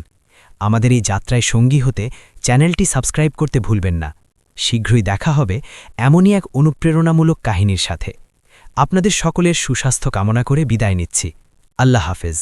আমাদের এই যাত্রায় সঙ্গী হতে চ্যানেলটি সাবস্ক্রাইব করতে ভুলবেন না। শীঘ্রই দেখা হবে এমনই এক অনুপ্রেরণামূলক কাহিনীর সাথে। আপনাদের সকলের সুস্বাস্থ্য কামনা করে বিদায় নিচ্ছি। আল্লাহ হাফেজ।